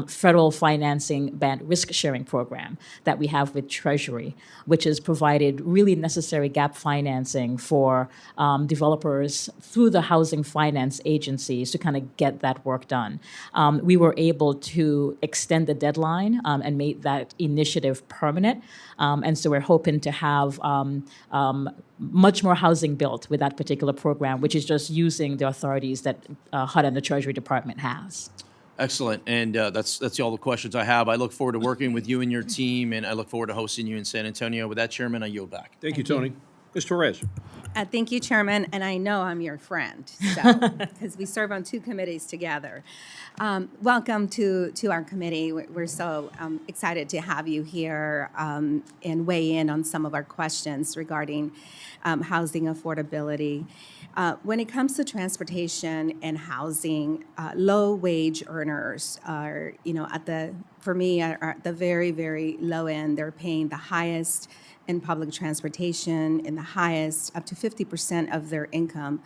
federal financing band risk sharing program that we have with Treasury, which has provided really necessary gap financing for developers through the housing finance agencies to kind of get that work done. We were able to extend the deadline and make that initiative permanent. And so we're hoping to have much more housing built with that particular program, which is just using the authorities that HUD and the Treasury Department has.
Excellent. And that's all the questions I have. I look forward to working with you and your team, and I look forward to hosting you in San Antonio. With that, Chairman, I yield back.
Thank you, Tony. Ms. Torres.
Thank you, Chairman, and I know I'm your friend, so because we serve on two committees together. Welcome to our committee. We're so excited to have you here and weigh in on some of our questions regarding housing affordability. When it comes to transportation and housing, low-wage earners are, at the very, very low end. They're paying the highest in public transportation, and the highest, up to 50% of their income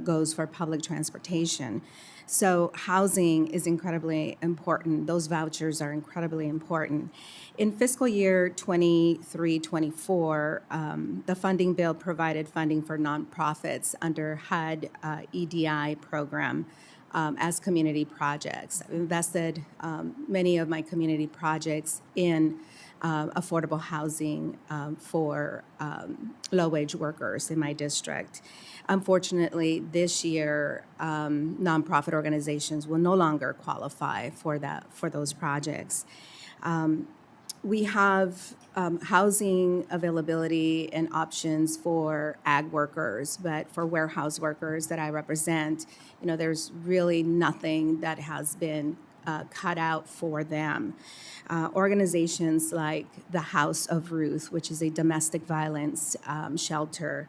goes for public transportation. So housing is incredibly important. Those vouchers are incredibly important. In fiscal year 23-24, the funding bill provided funding for nonprofits under HUD EDI program as community projects. I've invested many of my community projects in affordable housing for low-wage workers in my district. Unfortunately, this year, nonprofit organizations will no longer qualify for those projects. We have housing availability and options for ag workers, but for warehouse workers that I represent, there's really nothing that has been cut out for them. Organizations like the House of Ruth, which is a domestic violence shelter,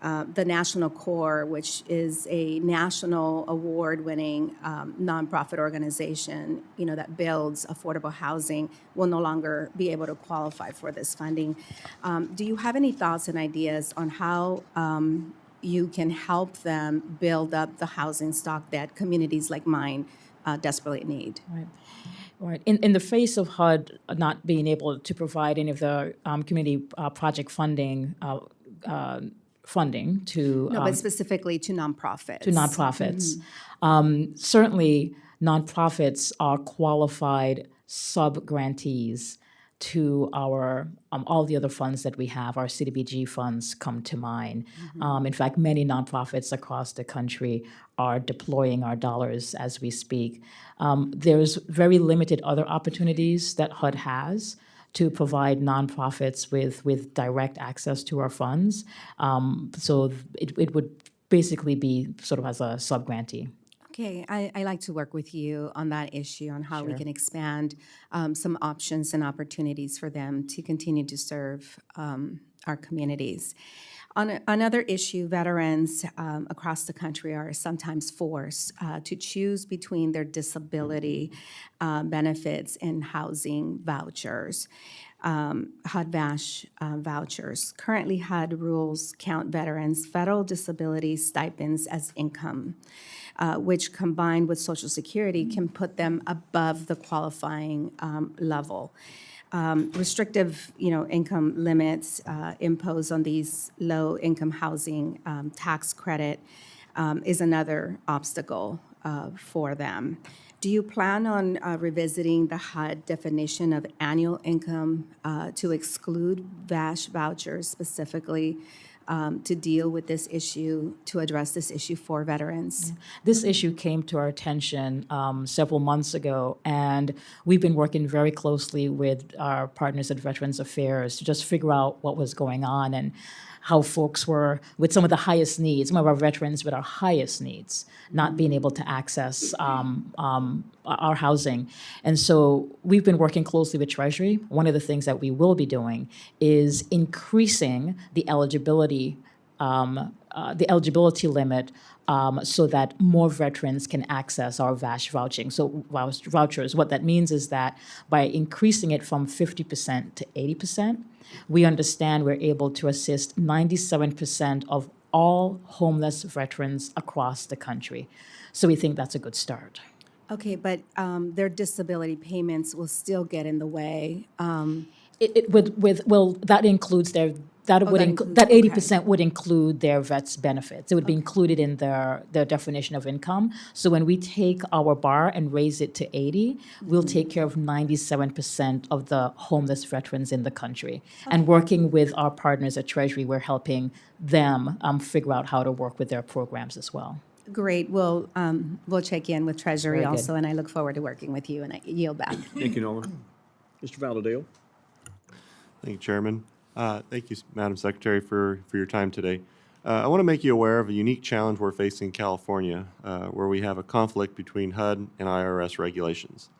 the National Corps, which is a national award-winning nonprofit organization, that builds affordable housing, will no longer be able to qualify for this funding. Do you have any thoughts and ideas on how you can help them build up the housing stock that communities like mine desperately need?
Right. In the face of HUD not being able to provide any of the community project funding to
No, but specifically to nonprofits.
Certainly, nonprofits are qualified sub-grantees to our all the other funds that we have. Our CDBG funds come to mind. In fact, many nonprofits across the country are deploying our dollars as we speak. There's very limited other opportunities that HUD has to provide nonprofits with direct access to our funds. So it would basically be sort of as a sub-grantee.
Okay, I like to work with you on that issue, on how we can expand some options and opportunities for them to continue to serve our communities. On another issue, veterans across the country are sometimes forced to choose between their disability benefits and housing vouchers. HUD-VASH vouchers. Currently, HUD rules count veterans' federal disability stipends as income, which combined with Social Security can put them above the qualifying level. Restrictive, income limits imposed on these low-income housing tax credit is another obstacle for them. Do you plan on revisiting the HUD definition of annual income to exclude VASH vouchers specifically to deal with this issue, to address this issue for veterans?
This issue came to our attention several months ago, and we've been working very closely with our partners at Veterans Affairs to just figure out what was going on and how folks were with some of the highest needs, some of our veterans with our highest needs, not being able to access our housing. And so we've been working closely with Treasury. One of the things that we will be doing is increasing the eligibility limit so that more veterans can access our VASH vouching. So vouchers, what that means is that by increasing it from 50% to 80%, we understand we're able to assist 97% of all homeless veterans across the country. So we think that's a good start.
Okay, but their disability payments will still get in the way.
That includes their that 80% would include their vets benefits. It would be included in their definition of income. So when we take our bar and raise it to 80, we'll take care of 97% of the homeless veterans in the country. And working with our partners at Treasury, we're helping them figure out how to work with their programs as well.
Great. We'll check in with Treasury
Very good.
also, and I look forward to working with you, and I yield back.
Thank you, Nolan. Mr. Valadale.
Thank you, Chairman. Thank you, Madam Secretary, for your time today. I want to make you aware of a unique challenge we're facing in California, where we have a conflict between HUD and IRS regulations.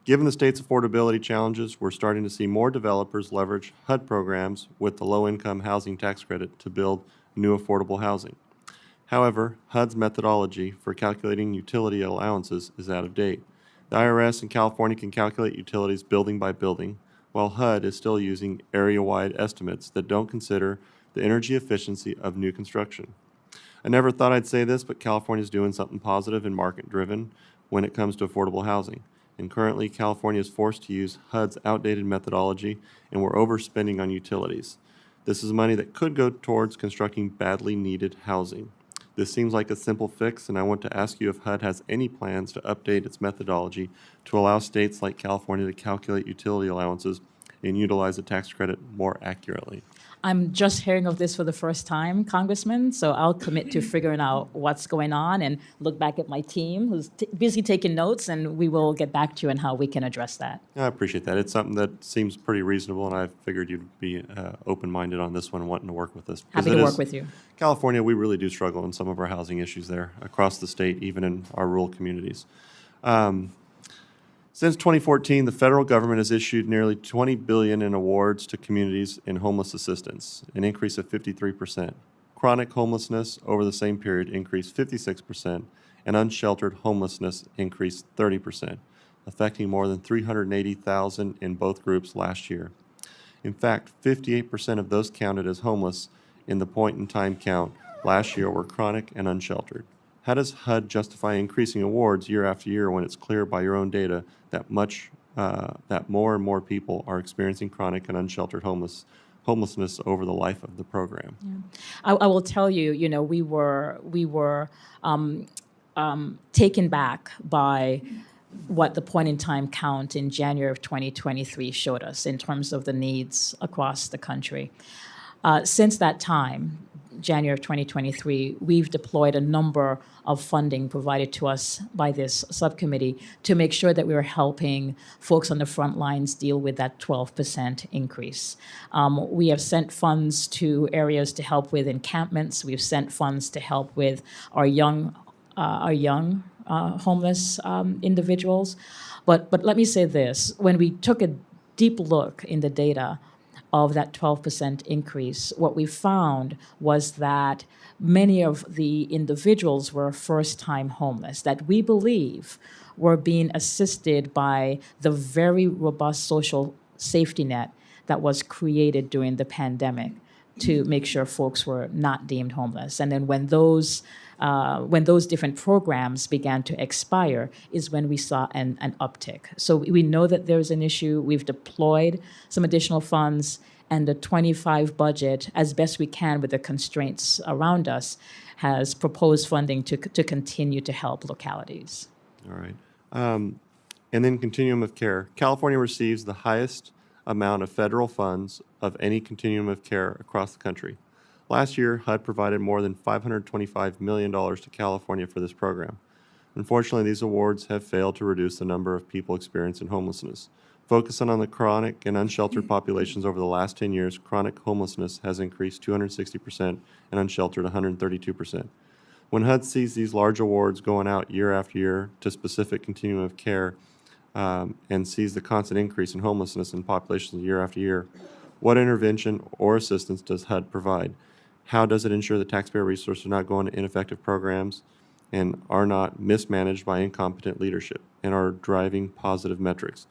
Given the state's affordability challenges, we're starting to see more developers leverage HUD programs with the low-income housing tax credit to build new affordable housing. However, HUD's methodology for calculating utility allowances is out of date. The IRS in California can calculate utilities building by building, while HUD is still using area-wide estimates that don't consider the energy efficiency of new construction. I never thought I'd say this, but California is doing something positive and market-driven when it comes to affordable housing. And currently, California is forced to use HUD's outdated methodology, and we're overspending on utilities. This is money that could go towards constructing badly needed housing. This seems like a simple fix, and I want to ask you if HUD has any plans to update its methodology to allow states like California to calculate utility allowances and utilize the tax credit more accurately.
I'm just hearing of this for the first time, Congressman, so I'll commit to figuring out what's going on and look back at my team who's busy taking notes, and we will get back to you on how we can address that.
I appreciate that. It's something that seems pretty reasonable, and I figured you'd be open-minded on this one and wanting to work with us.
Happy to work with you.
California, we really do struggle in some of our housing issues there across the state, even in our rural communities. Since 2014, the federal government has issued nearly $20 billion in awards to communities in homeless assistance, an increase of 53%. Chronic homelessness over the same period increased 56%, and unsheltered homelessness increased 30%, affecting more than 380,000 in both groups last year. In fact, 58% of those counted as homeless in the point-in-time count last year were chronic and unsheltered. How does HUD justify increasing awards year after year when it's clear by your own data that that more and more people are experiencing chronic and unsheltered homelessness over the life of the program?
I will tell you, we were taken back by what the point-in-time count in January of 2023 showed us in terms of the needs across the country. Since that time, January of 2023, we've deployed a number of funding provided to us by this subcommittee to make sure that we were helping folks on the front lines deal with that 12% increase. We have sent funds to areas to help with encampments. We've sent funds to help with our young homeless individuals. But let me say this, when we took a deep look in the data of that 12% increase, what we found was that many of the individuals were first-time homeless that we believe were being assisted by the very robust social safety net that was created during the pandemic to make sure folks were not deemed homeless. And then when those different programs began to expire is when we saw an uptick. So we know that there's an issue. We've deployed some additional funds, and the 25 budget, as best we can with the constraints around us, has proposed funding to continue to help localities.
All right. And then continuum of care. California receives the highest amount of federal funds of any continuum of care across the country. Last year, HUD provided more than $525 million to California for this program. Unfortunately, these awards have failed to reduce the number of people experiencing homelessness. Focusing on the chronic and unsheltered populations over the last 10 years, chronic homelessness has increased 260% and unsheltered 132%. When HUD sees these large awards going out year after year to specific continuum of care and sees the constant increase in homelessness in populations year after year, what intervention or assistance does HUD provide? How does it ensure that taxpayer resources are not going to ineffective programs and are not mismanaged by incompetent leadership and are driving positive metrics?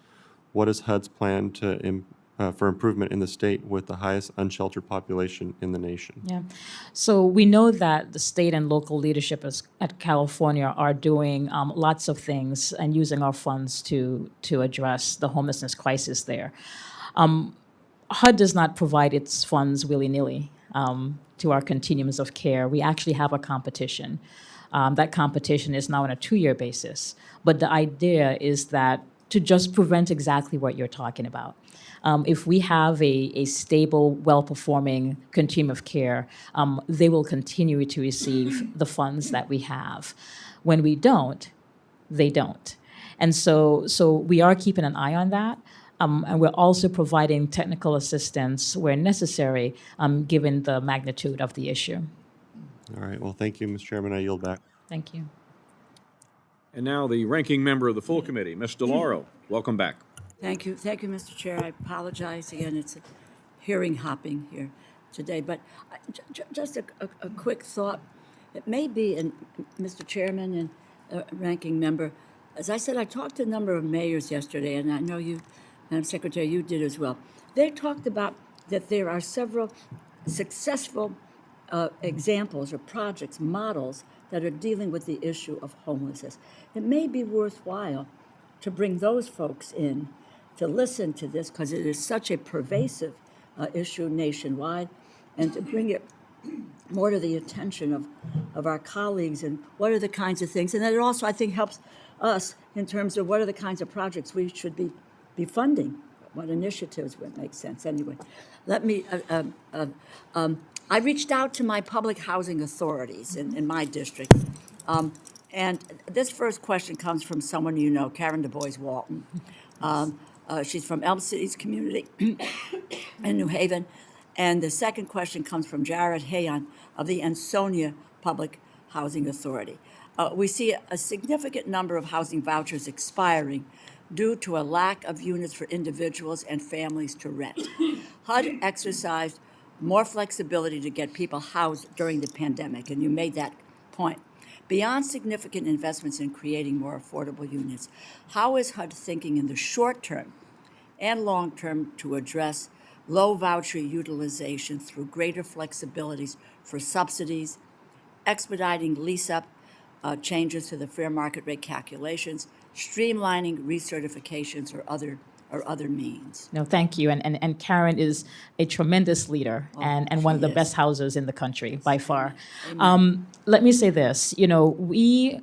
What is HUD's plan for improvement in the state with the highest unsheltered population in the nation?
Yeah. So we know that the state and local leadership at California are doing lots of things and using our funds to address the homelessness crisis there. HUD does not provide its funds willy-nilly to our continuums of care. We actually have a competition. That competition is now on a 2-year basis. But the idea is that to just prevent exactly what you're talking about. If we have a stable, well-performing continuum of care, they will continue to receive the funds that we have. When we don't, they don't. And so we are keeping an eye on that. And we're also providing technical assistance where necessary, given the magnitude of the issue.
All right. Well, thank you, Mr. Chairman. I yield back.
Thank you.
And now the ranking member of the full committee, Ms. DeLauro. Welcome back.
Thank you, Mr. Chair. I apologize again. It's a hearing hopping here today, but just a quick thought. It may be, and Mr. Chairman and ranking member, as I said, I talked to a number of mayors yesterday, and I know you, Madam Secretary, you did as well. They talked about that there are several successful examples or projects, models that are dealing with the issue of homelessness. It may be worthwhile to bring those folks in to listen to this because it is such a pervasive issue nationwide, and to bring it more to the attention of our colleagues and what are the kinds of things. And then it also, I think, helps us in terms of what are the kinds of projects we should be funding, what initiatives would make sense. Anyway, let me, I reached out to my public housing authorities in my district. And this first question comes from someone you know, Karen Du Bois Walton. She's from Elm City's community in New Haven. And the second question comes from Jared Hayon of the Ansonia Public Housing Authority. We see a significant number of housing vouchers expiring due to a lack of units for individuals and families to rent. HUD exercised more flexibility to get people housed during the pandemic, and you made that point. Beyond significant investments in creating more affordable units, how is HUD thinking in the short term and long term to address low voucher utilization through greater flexibilities for subsidies, expediting lease-up changes to the fair market rate calculations, streamlining recertifications, or other means?
No, thank you. And Karen is a tremendous leader and one of the
she
best
is.
houses in the country by far. Let me say this, we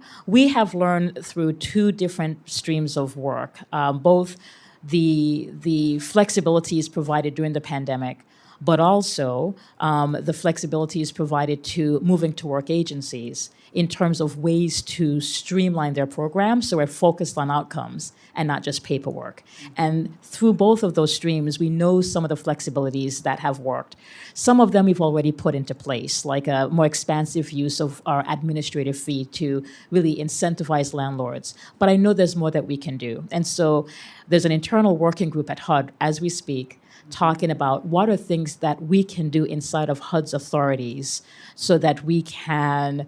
have learned through two different streams of work, both the flexibilities provided during the pandemic, but also the flexibilities provided to moving to work agencies in terms of ways to streamline their programs so we're focused on outcomes and not just paperwork. And through both of those streams, we know some of the flexibilities that have worked. Some of them we've already put into place, like a more expansive use of our administrative fee to really incentivize landlords. But I know there's more that we can do. And so there's an internal working group at HUD as we speak talking about what are things that we can do inside of HUD's authorities so that we can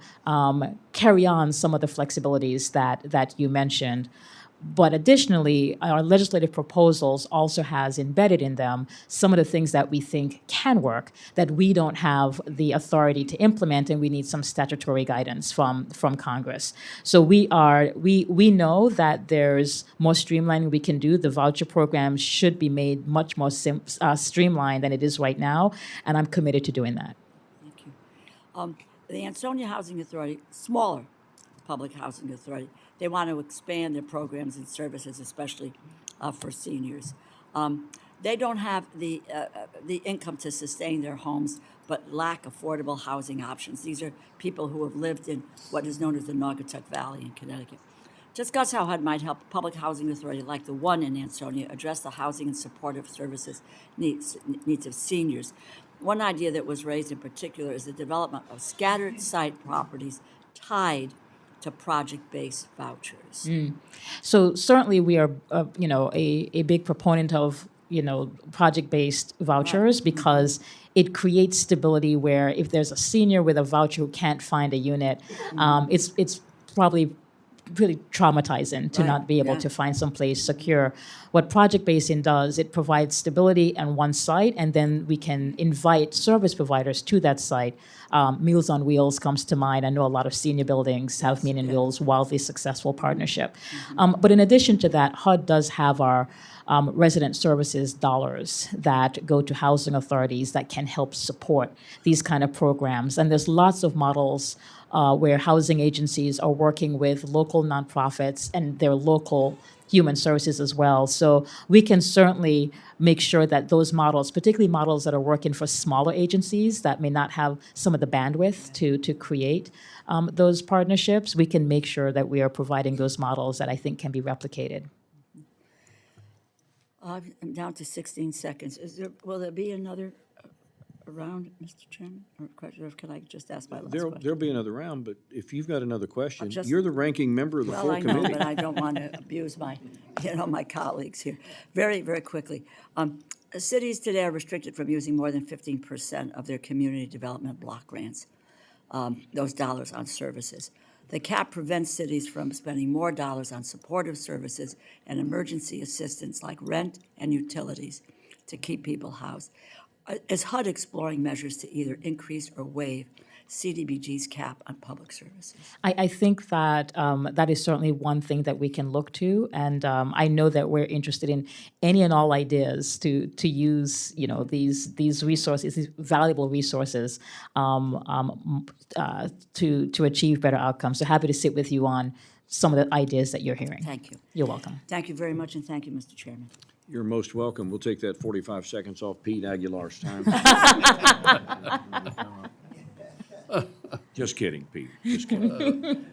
carry on some of the flexibilities that you mentioned. But additionally, our legislative proposals also has embedded in them some of the things that we think can work that we don't have the authority to implement, and we need some statutory guidance from Congress. So we know that there's more streamlining we can do. The voucher program should be made much more streamlined than it is right now, and I'm committed to doing that.
Thank you. The Ansonia Housing Authority, smaller public housing authority, they want to expand their programs and services, especially for seniors. They don't have the income to sustain their homes, but lack affordable housing options. These are people who have lived in what is known as the Naugatuck Valley in Connecticut. Discuss how HUD might help a public housing authority like the one in Ansonia address the housing and supportive services needs of seniors. One idea that was raised in particular is the development of scattered site properties tied to project-based vouchers.
So certainly we are, a big proponent of, project-based vouchers because it creates stability where if there's a senior with a voucher who can't find a unit, it's probably really traumatizing to not be able to find someplace secure. What Project Basing does, it provides stability on one site, and then we can invite service providers to that site. Meals on Wheels comes to mind. I know a lot of senior buildings have Meals on Wheels, wildly successful partnership. But in addition to that, HUD does have our resident services dollars that go to housing authorities that can help support these kind of programs. And there's lots of models where housing agencies are working with local nonprofits and their local human services as well. So we can certainly make sure that those models, particularly models that are working for smaller agencies that may not have some of the bandwidth to create those partnerships, we can make sure that we are providing those models that I think can be replicated.
I'm down to 16 seconds. Will there be another round, Mr. Chairman? Or question, or can I just ask my last question?
There'll be another round, but if you've got another question,
just-
you're the ranking member of the full
Well, I know,
committee.
but I don't want to abuse my colleagues here. Very, very quickly. Cities today are restricted from using more than 15% of their community development block grants, those dollars on services. The cap prevents cities from spending more dollars on supportive services and emergency assistance like rent and utilities to keep people housed. Is HUD exploring measures to either increase or waive CDBG's cap on public services?
I think that that is certainly one thing that we can look to, and I know that we're interested in any and all ideas to use these resources, these valuable resources, to achieve better outcomes. So happy to sit with you on some of the ideas that you're hearing.
Thank you.
You're welcome.
Thank you very much, and thank you, Mr. Chairman.
You're most welcome. We'll take that 45 seconds off Pete Aguilar's time. Just kidding, Pete. Just kidding.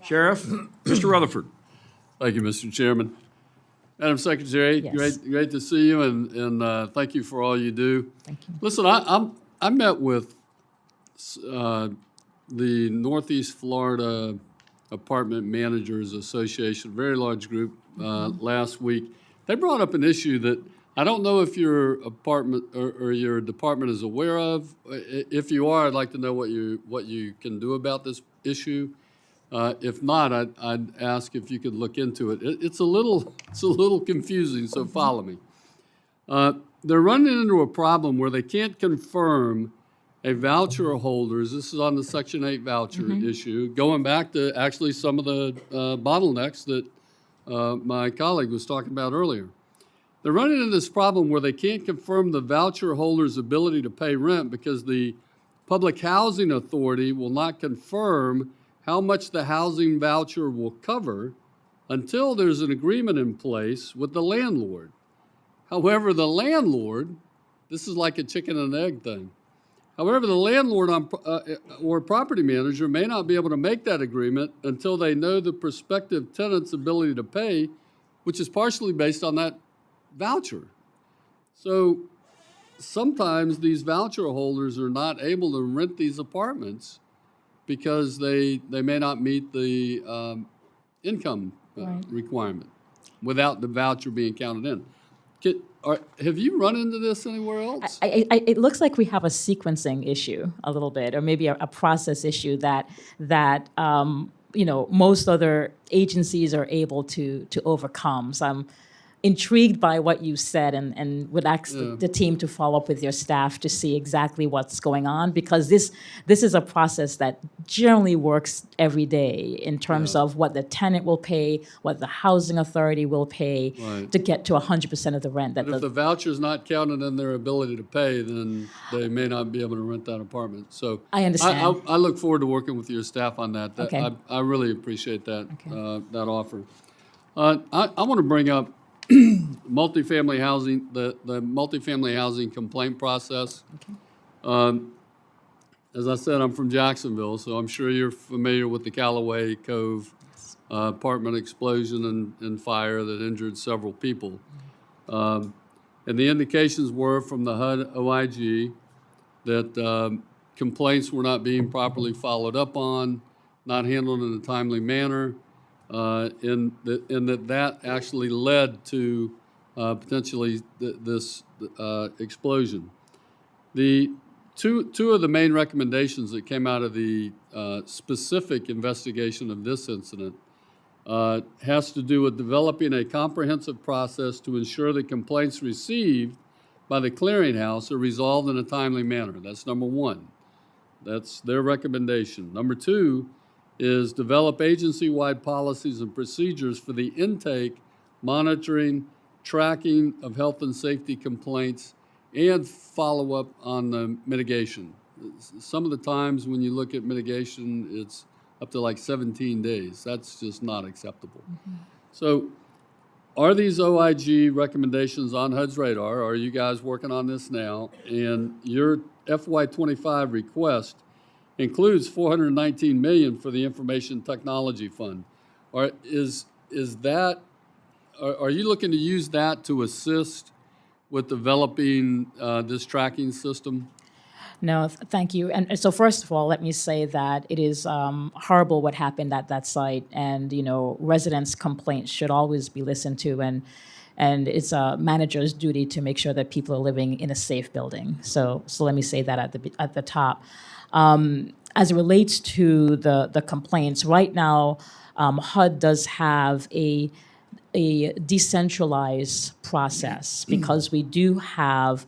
Sheriff, Mr. Rutherford.
Thank you, Mr. Chairman. Madam Secretary,
Yes.
great to see you, and thank you for all you do.
Thank you.
Listen, I met with the Northeast Florida Apartment Managers Association, a very large group, last week. They brought up an issue that I don't know if your apartment or your department is aware of. If you are, I'd like to know what you can do about this issue. If not, I'd ask if you could look into it. It's a little confusing, so follow me. They're running into a problem where they can't confirm a voucher holders. This is on the Section 8 voucher issue, going back to actually some of the bottlenecks that my colleague was talking about earlier. They're running into this problem where they can't confirm the voucher holder's ability to pay rent because the Public Housing Authority will not confirm how much the housing voucher will cover until there's an agreement in place with the landlord. However, the landlord, this is like a chicken and egg thing. However, the landlord or property manager may not be able to make that agreement until they know the prospective tenant's ability to pay, which is partially based on that voucher. So sometimes these voucher holders are not able to rent these apartments because they may not meet the income requirement without the voucher being counted in. Have you run into this anywhere else?
It looks like we have a sequencing issue a little bit, or maybe a process issue that most other agencies are able to overcome. So I'm intrigued by what you said and would ask the team to follow up with your staff to see exactly what's going on, because this is a process that generally works every day in terms of what the tenant will pay, what the housing authority will pay to get to 100% of the rent.
But if the voucher's not counted in their ability to pay, then they may not be able to rent that apartment. So
I understand.
I look forward to working with your staff on that.
Okay.
I really appreciate that that offer. I want to bring up multifamily housing, the multifamily housing complaint process. As I said, I'm from Jacksonville, so I'm sure you're familiar with the Callaway Cove apartment explosion and fire that injured several people. And the indications were from the HUD OIG that complaints were not being properly followed up on, not handled in a timely manner, and that actually led to potentially this explosion. The two of the main recommendations that came out of the specific investigation of this incident has to do with developing a comprehensive process to ensure that complaints received by the clearinghouse are resolved in a timely manner. That's number one. That's their recommendation. Number two is develop agency-wide policies and procedures for the intake, monitoring, tracking of health and safety complaints, and follow-up on the mitigation. Some of the times when you look at mitigation, it's up to like 17 days. That's just not acceptable. So are these OIG recommendations on HUD's radar? Are you guys working on this now? And your FY25 request includes $419 million for the Information Technology Fund. Are you looking to use that to assist with developing this tracking system?
No, thank you. And so first of all, let me say that it is horrible what happened at that site, and residents' complaints should always be listened to, and it's a manager's duty to make sure that people are living in a safe building. So let me say that at the top. As it relates to the complaints, right now, HUD does have a decentralized process because we do have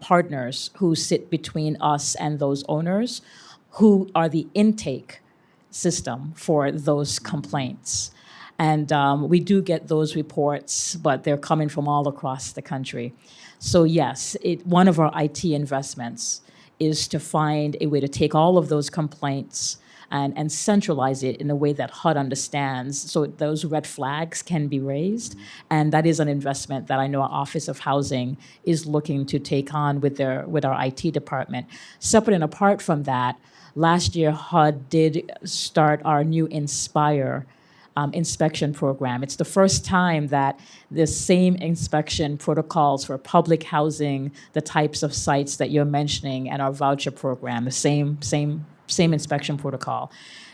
partners who sit between us and those owners, who are the intake system for those complaints. And we do get those reports, but they're coming from all across the country. So yes, one of our IT investments is to find a way to take all of those complaints and centralize it in a way that HUD understands, so those red flags can be raised. And that is an investment that I know our Office of Housing is looking to take on with our IT department. Separate and apart from that, last year HUD did start our new Inspire inspection program. It's the first time that the same inspection protocols for public housing, the types of sites that you're mentioning, and our voucher program, the same inspection protocol.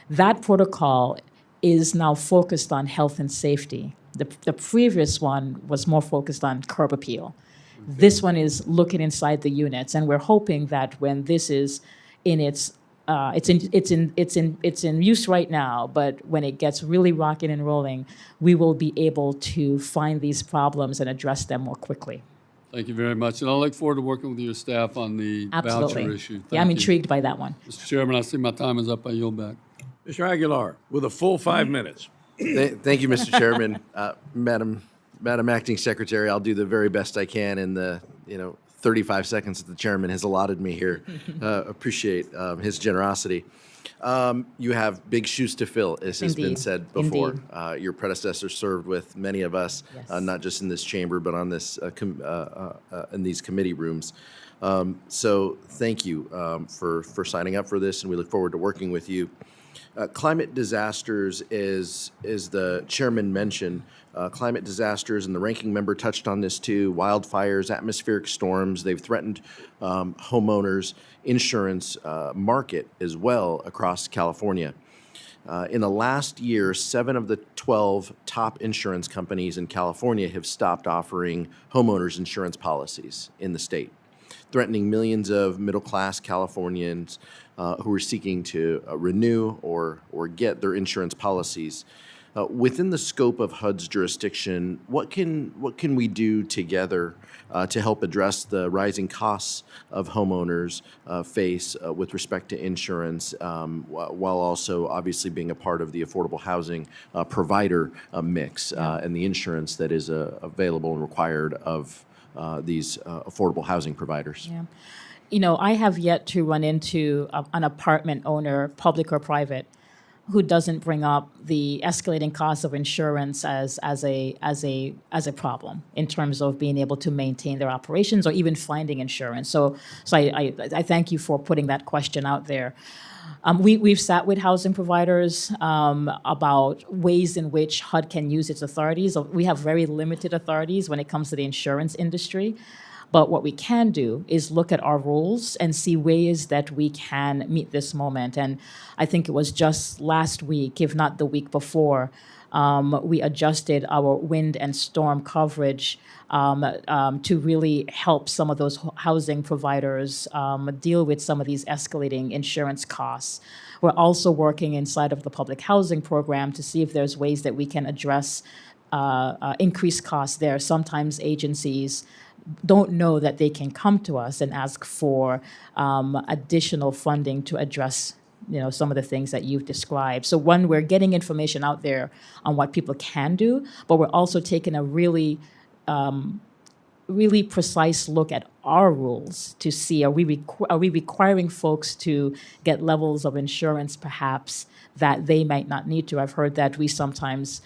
That protocol is now focused on health and safety. The previous one was more focused on curb appeal. This one is looking inside the units, and we're hoping that when this is in its it's in use right now, but when it gets really rocking and rolling, we will be able to find these problems and address them more quickly.
Thank you very much, and I look forward to working with your staff on the
Absolutely.
voucher issue.
Yeah, I'm
Thank you.
intrigued by that one.
Mr. Chairman, I see my time is up. I yield back.
Mr. Aguilar, with a full 5 minutes.
Thank you, Mr. Chairman. Madam Acting Secretary, I'll do the very best I can in the 35 seconds that the chairman has allotted me here. Appreciate his generosity. You have big shoes to fill, as has been
Indeed.
said before.
Indeed.
Your predecessor served with many of us,
Yes.
not just in this chamber, but on this in these committee rooms. So thank you for signing up for this, and we look forward to working with you. Climate disasters, as the chairman mentioned, climate disasters, and the ranking member touched on this too, wildfires, atmospheric storms, they've threatened homeowners' insurance market as well across California. In the last year, 7 of the 12 top insurance companies in California have stopped offering homeowners insurance policies in the state, threatening millions of middle-class Californians who are seeking to renew or get their insurance policies. Within the scope of HUD's jurisdiction, what can we do together to help address the rising costs of homeowners face with respect to insurance, while also obviously being a part of the affordable housing provider mix and the insurance that is available and required of these affordable housing providers?
Yeah. I have yet to run into an apartment owner, public or private, who doesn't bring up the escalating cost of insurance as a problem in terms of being able to maintain their operations or even finding insurance. So I thank you for putting that question out there. We've sat with housing providers about ways in which HUD can use its authorities. We have very limited authorities when it comes to the insurance industry. But what we can do is look at our rules and see ways that we can meet this moment. And I think it was just last week, if not the week before, we adjusted our wind and storm coverage to really help some of those housing providers deal with some of these escalating insurance costs. We're also working inside of the public housing program to see if there's ways that we can address increased costs there. Sometimes agencies don't know that they can come to us and ask for additional funding to address some of the things that you've described. So one, we're getting information out there on what people can do, but we're also taking a really precise look at our rules to see, are we requiring folks to get levels of insurance perhaps that they might not need to. I've heard that we sometimes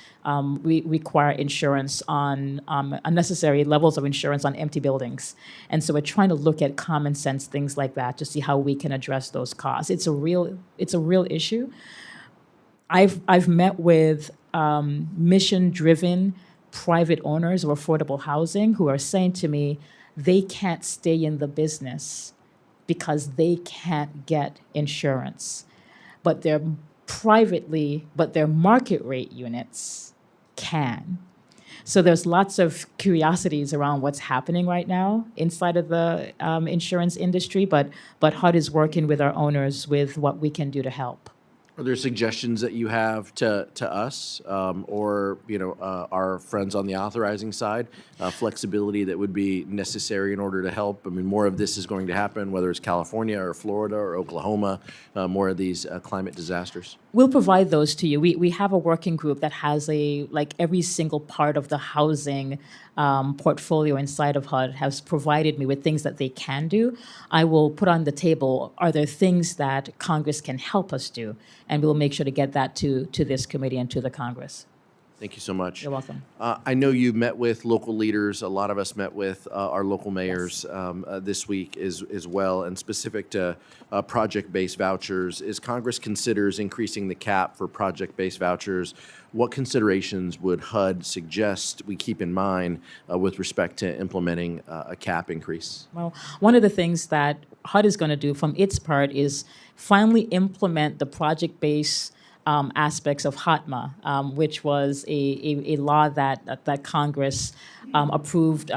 we require insurance on unnecessary levels of insurance on empty buildings. And so we're trying to look at common sense things like that to see how we can address those costs. It's a real issue. I've met with mission-driven private owners of affordable housing who are saying to me they can't stay in the business because they can't get insurance. But their market rate units can. So there's lots of curiosities around what's happening right now inside of the insurance industry, but HUD is working with our owners with what we can do to help.
Are there suggestions that you have to us or our friends on the authorizing side, flexibility that would be necessary in order to help? I mean, more of this is going to happen, whether it's California or Florida or Oklahoma, more of these climate disasters.
We'll provide those to you. We have a working group that has every single part of the housing portfolio inside of HUD has provided me with things that they can do. I will put on the table, are there things that Congress can help us do? And we'll make sure to get that to this committee and to the Congress.
Thank you so much.
You're welcome.
I know you've met with local leaders. A lot of us met with our local mayors this week as well, and specific to project-based vouchers. As Congress considers increasing the cap for project-based vouchers, what considerations would HUD suggest we keep in mind with respect to implementing a cap increase?
Well, one of the things that HUD is going to do from its part is finally implement the project-based aspects of HOTMA, which was a law that Congress approved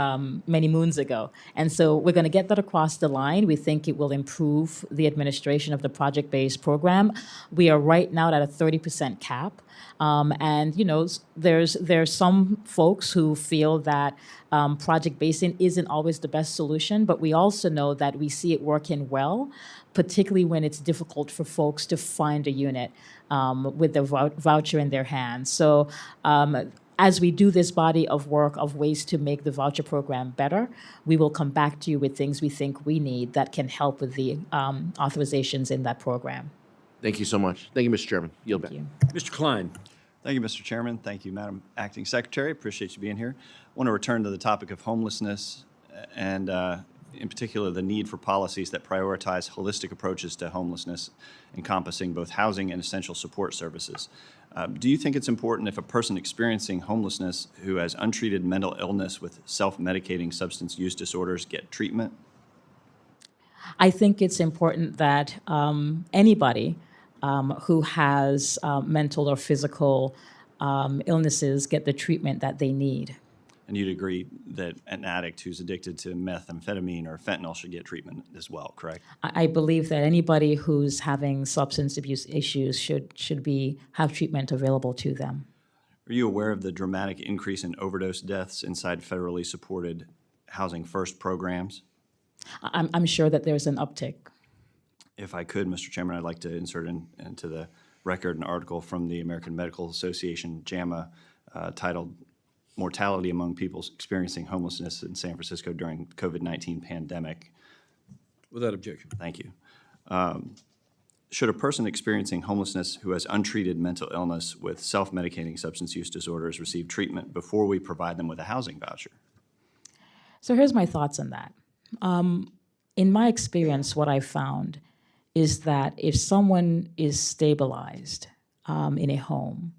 many moons ago. And so we're going to get that across the line. We think it will improve the administration of the project-based program. We are right now at a 30% cap. And there's some folks who feel that project basing isn't always the best solution, but we also know that we see it working well, particularly when it's difficult for folks to find a unit with the voucher in their hands. So as we do this body of work of ways to make the voucher program better, we will come back to you with things we think we need that can help with the authorizations in that program.
Thank you so much. Thank you, Mr. Chairman. Yield back.
Mr. Klein.
Thank you, Mr. Chairman. Thank you, Madam Acting Secretary. Appreciate you being here. I want to return to the topic of homelessness and in particular the need for policies that prioritize holistic approaches to homelessness, encompassing both housing and essential support services. Do you think it's important if a person experiencing homelessness who has untreated mental illness with self-medicating substance use disorders get treatment?
I think it's important that anybody who has mental or physical illnesses get the treatment that they need.
And you'd agree that an addict who's addicted to methamphetamine or fentanyl should get treatment as well, correct?
I believe that anybody who's having substance abuse issues should have treatment available to them.
Are you aware of the dramatic increase in overdose deaths inside federally supported Housing First programs?
I'm sure that there's an uptick.
If I could, Mr. Chairman, I'd like to insert into the record an article from the American Medical Association, JAMA, titled Mortality Among People Experiencing Homelessness in San Francisco During COVID-19 Pandemic.
Without objection.
Thank you. Should a person experiencing homelessness who has untreated mental illness with self-medicating substance use disorders receive treatment before we provide them with a housing voucher?
So here's my thoughts on that. In my experience, what I've found is that if someone is stabilized in a home,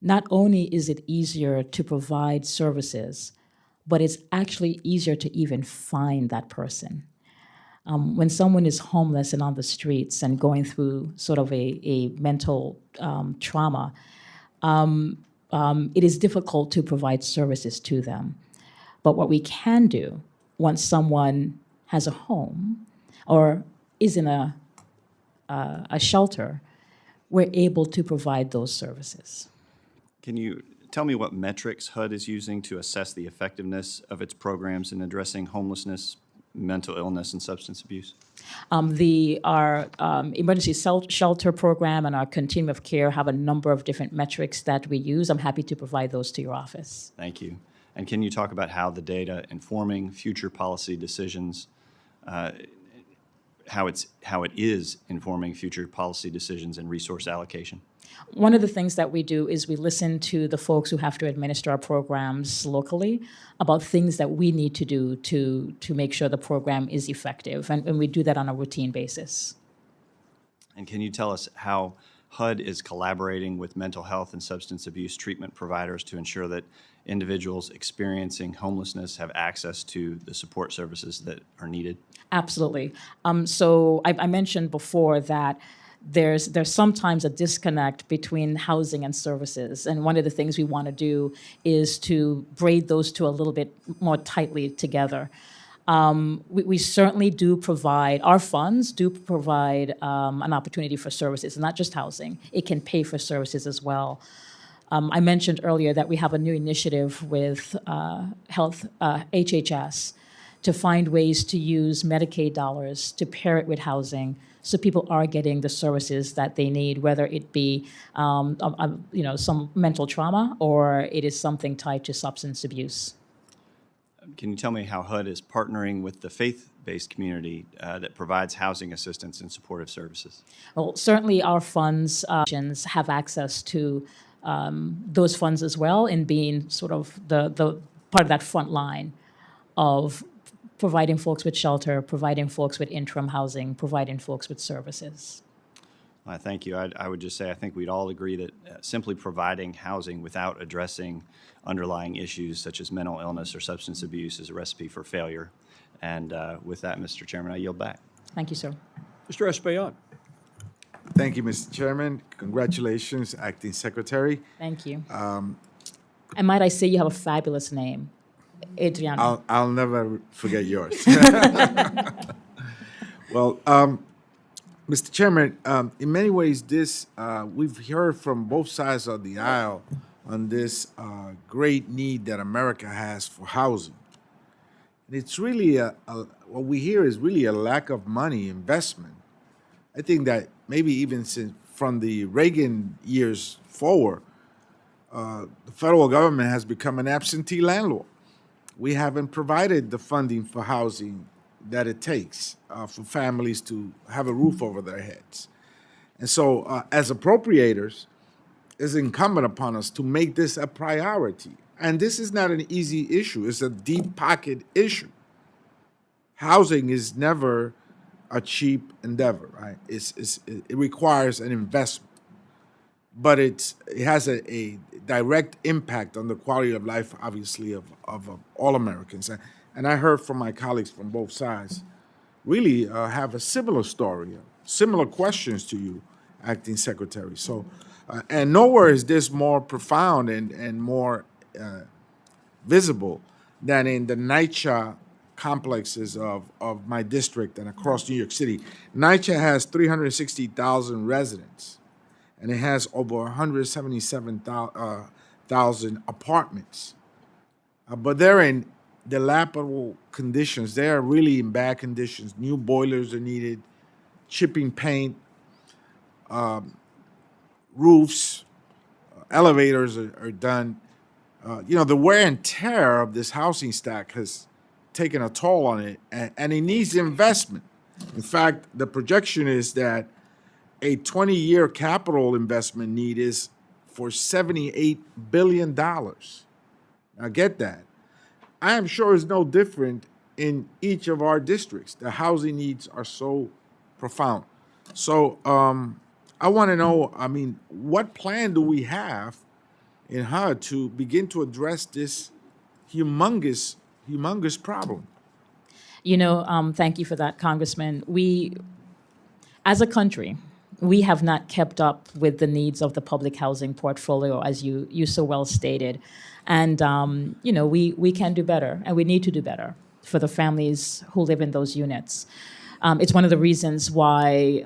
not only is it easier to provide services, but it's actually easier to even find that person. When someone is homeless and on the streets and going through sort of a mental trauma, it is difficult to provide services to them. But what we can do once someone has a home or is in a shelter, we're able to provide those services.
Can you tell me what metrics HUD is using to assess the effectiveness of its programs in addressing homelessness, mental illness, and substance abuse?
Our emergency shelter program and our continuum of care have a number of different metrics that we use. I'm happy to provide those to your office.
Thank you. And can you talk about how the data informing future policy decisions, how it is informing future policy decisions and resource allocation?
One of the things that we do is we listen to the folks who have to administer our programs locally about things that we need to do to make sure the program is effective, and we do that on a routine basis.
And can you tell us how HUD is collaborating with mental health and substance abuse treatment providers to ensure that individuals experiencing homelessness have access to the support services that are needed?
Absolutely. So I mentioned before that there's sometimes a disconnect between housing and services. And one of the things we want to do is to braid those two a little bit more tightly together. We certainly do provide, our funds do provide an opportunity for services, not just housing. It can pay for services as well. I mentioned earlier that we have a new initiative with HHS to find ways to use Medicaid dollars to pair it with housing so people are getting the services that they need, whether it be some mental trauma or it is something tied to substance abuse.
Can you tell me how HUD is partnering with the faith-based community that provides housing assistance and supportive services?
Well, certainly our funds have access to those funds as well in being sort of the part of that front line of providing folks with shelter, providing folks with interim housing, providing folks with services.
Thank you. I would just say I think we'd all agree that simply providing housing without addressing underlying issues such as mental illness or substance abuse is a recipe for failure. And with that, Mr. Chairman, I yield back.
Thank you, sir.
Mr. Espaillat.
Thank you, Mr. Chairman. Congratulations, Acting Secretary.
Thank you. And might I say you have a fabulous name, Adriana.
I'll never forget yours. Well, Mr. Chairman, in many ways, we've heard from both sides of the aisle on this great need that America has for housing. And it's really what we hear is really a lack of money investment. I think that maybe even from the Reagan years forward, the federal government has become an absentee landlord. We haven't provided the funding for housing that it takes for families to have a roof over their heads. And so, as appropriators, it's incumbent upon us to make this a priority. And this is not an easy issue. It's a deep pocket issue. Housing is never a cheap endeavor, right? It requires an investment, but it has a direct impact on the quality of life, obviously, of all Americans. And I heard from my colleagues from both sides really have a similar story, similar questions to you, Acting Secretary. So, and nowhere is this more profound and more visible than in the NYCHA complexes of my district and across New York City. NYCHA has 360,000 residents, and it has over 177,000 apartments. But they're in dilapidable conditions. They are really in bad conditions. New boilers are needed, chipping paint, roofs, elevators are done. The wear and tear of this housing stack has taken a toll on it, and it needs investment. In fact, the projection is that a 20-year capital investment need is for $78 billion. Now get that. I am sure it's no different in each of our districts. The housing needs are so profound. So I want to know, what plan do we have in HUD to begin to address this humongous problem?
Thank you for that, Congressman. As a country, we have not kept up with the needs of the public housing portfolio, as you so well stated. And, we can do better, and we need to do better for the families who live in those units. It's one of the reasons why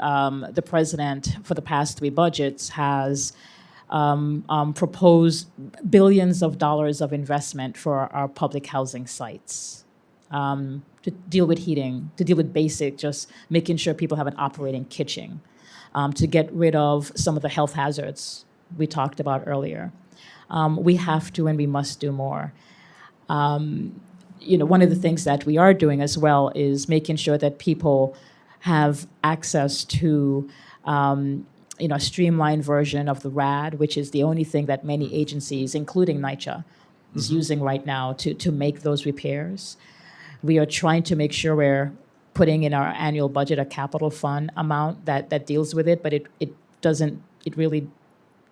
the president, for the past 3 budgets, has proposed billions of dollars of investment for our public housing sites to deal with heating, to deal with basic, just making sure people have an operating kitchen, to get rid of some of the health hazards we talked about earlier. We have to and we must do more. One of the things that we are doing as well is making sure that people have access to a streamlined version of the RAD, which is the only thing that many agencies, including NYCHA, is using right now to make those repairs. We are trying to make sure we're putting in our annual budget a capital fund amount that deals with it, but it really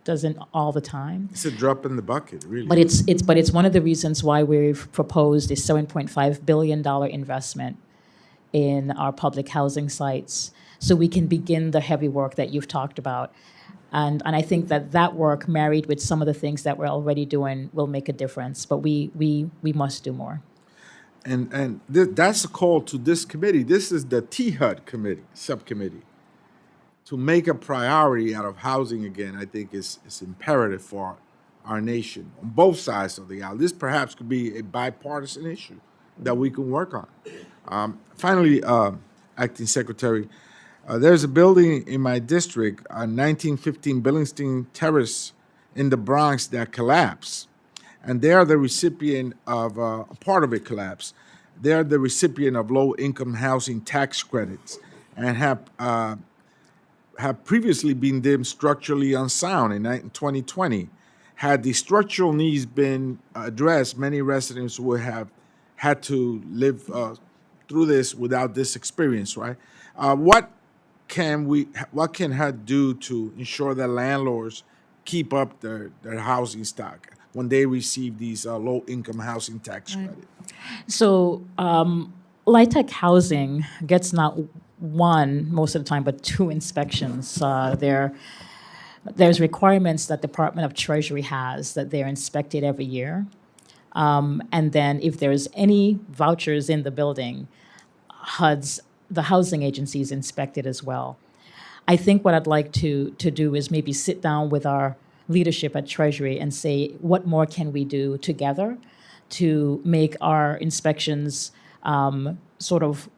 doesn't all the time.
It's a drop in the bucket, really.
But it's one of the reasons why we've proposed a $7.5 billion investment in our public housing sites, so we can begin the heavy work that you've talked about. And I think that work, married with some of the things that we're already doing, will make a difference. But we must do more.
And that's a call to this committee. This is the THUD committee, subcommittee. To make a priority out of housing again, I think is imperative for our nation on both sides of the aisle. This perhaps could be a bipartisan issue that we can work on. Finally, Acting Secretary, there's a building in my district, 1915 Billingstein Terrace in the Bronx, that collapsed. And they are the recipient of, a part of it collapsed. They are the recipient of low-income housing tax credits and have previously been deemed structurally unsound in 2020. Had the structural needs been addressed, many residents would have had to live through this without this experience, right? What can HUD do to ensure that landlords keep up their housing stock when they receive these low-income housing tax credits?
So LIHTC housing gets not one most of the time, but two inspections. There's requirements that Department of Treasury has that they're inspected every year. And then if there's any vouchers in the building, the housing agency is inspected as well. I think what I'd like to do is maybe sit down with our leadership at Treasury and say, what more can we do together to make our inspections sort of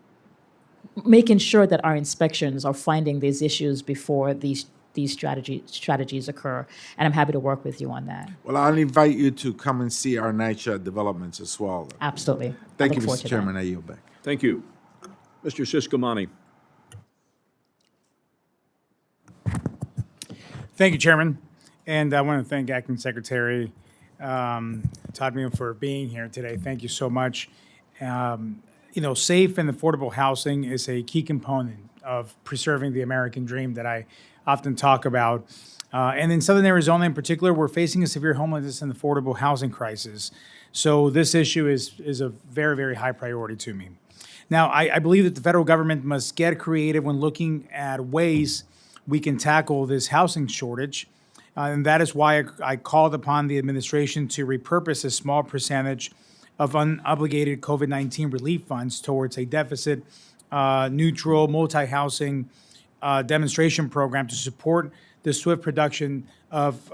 making sure that our inspections are finding these issues before these strategies occur. And I'm happy to work with you on that.
Well, I'll invite you to come and see our NYCHA developments as well.
Absolutely.
Thank
I
you,
look forward
Mr.
to
Chairman.
that.
I yield back.
Thank you. Mr. Siscomani.
Thank you, Chairman. And I want to thank Acting Secretary Todd Meehan for being here today. Thank you so much. Safe and affordable housing is a key component of preserving the American dream that I often talk about. And in Southern Arizona in particular, we're facing a severe homelessness and affordable housing crisis. So this issue is a very, very high priority to me. Now, I believe that the federal government must get creative when looking at ways we can tackle this housing shortage. And that is why I called upon the administration to repurpose a small percentage of unobligated COVID-19 relief funds towards a deficit neutral multi-housing demonstration program to support the swift production of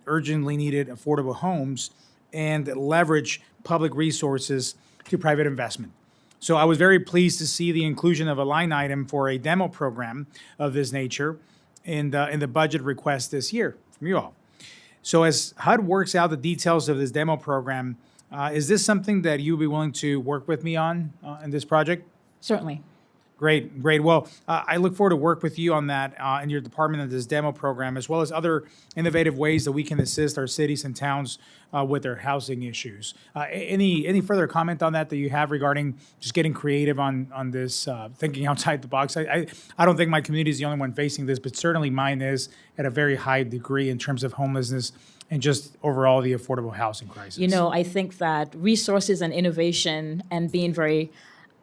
urgently needed affordable homes and leverage public resources to private investment. So I was very pleased to see the inclusion of a line item for a demo program of this nature in the budget request this year from you all. So as HUD works out the details of this demo program, is this something that you would be willing to work with me on in this project?
Certainly.
Great. Well, I look forward to work with you on that in your department of this demo program, as well as other innovative ways that we can assist our cities and towns with their housing issues. Any further comment on that you have regarding just getting creative on this, thinking outside the box? I don't think my community is the only one facing this, but certainly mine is at a very high degree in terms of homelessness and just overall the affordable housing crisis.
I think that resources and innovation and being very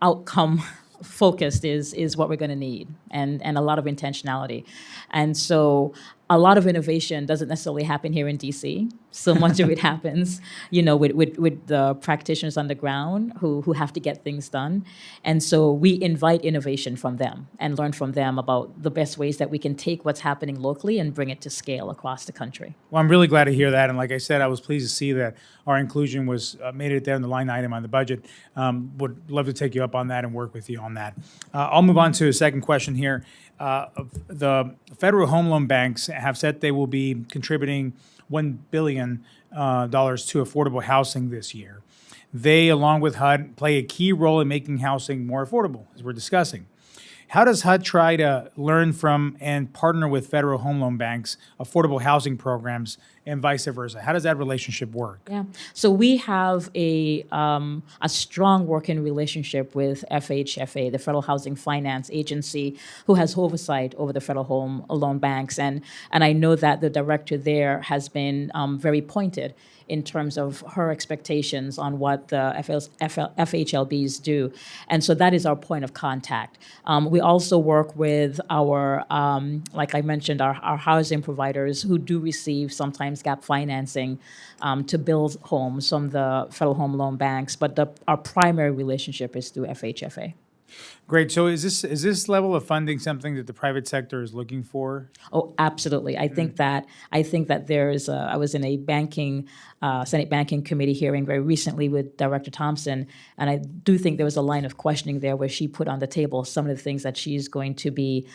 outcome focused is what we're going to need, and a lot of intentionality. And so a lot of innovation doesn't necessarily happen here in DC. So much of it happens, with the practitioners on the ground who have to get things done. And so we invite innovation from them and learn from them about the best ways that we can take what's happening locally and bring it to scale across the country.
Well, I'm really glad to hear that. And like I said, I was pleased to see that our inclusion was made it there in the line item on the budget. Would love to take you up on that and work with you on that. I'll move on to a second question here. The federal home loan banks have said they will be contributing $1 billion to affordable housing this year. They, along with HUD, play a key role in making housing more affordable, as we're discussing. How does HUD try to learn from and partner with federal home loan banks, affordable housing programs, and vice versa? How does that relationship work?
Yeah. So we have a strong working relationship with FHFA, the Federal Housing Finance Agency, who has oversight over the federal home loan banks. And I know that the director there has been very pointed in terms of her expectations on what the FHLBs do. And so that is our point of contact. We also work with our, like I mentioned, our housing providers who do receive sometimes gap financing to build homes from the federal home loan banks, but our primary relationship is through FHFA.
Great. So is this level of funding something that the private sector is looking for?
Oh, absolutely. I think that there's. I was in a Senate Banking Committee hearing very recently with Director Thompson, and I do think there was a line of questioning there where she put on the table some of the things that she's going to be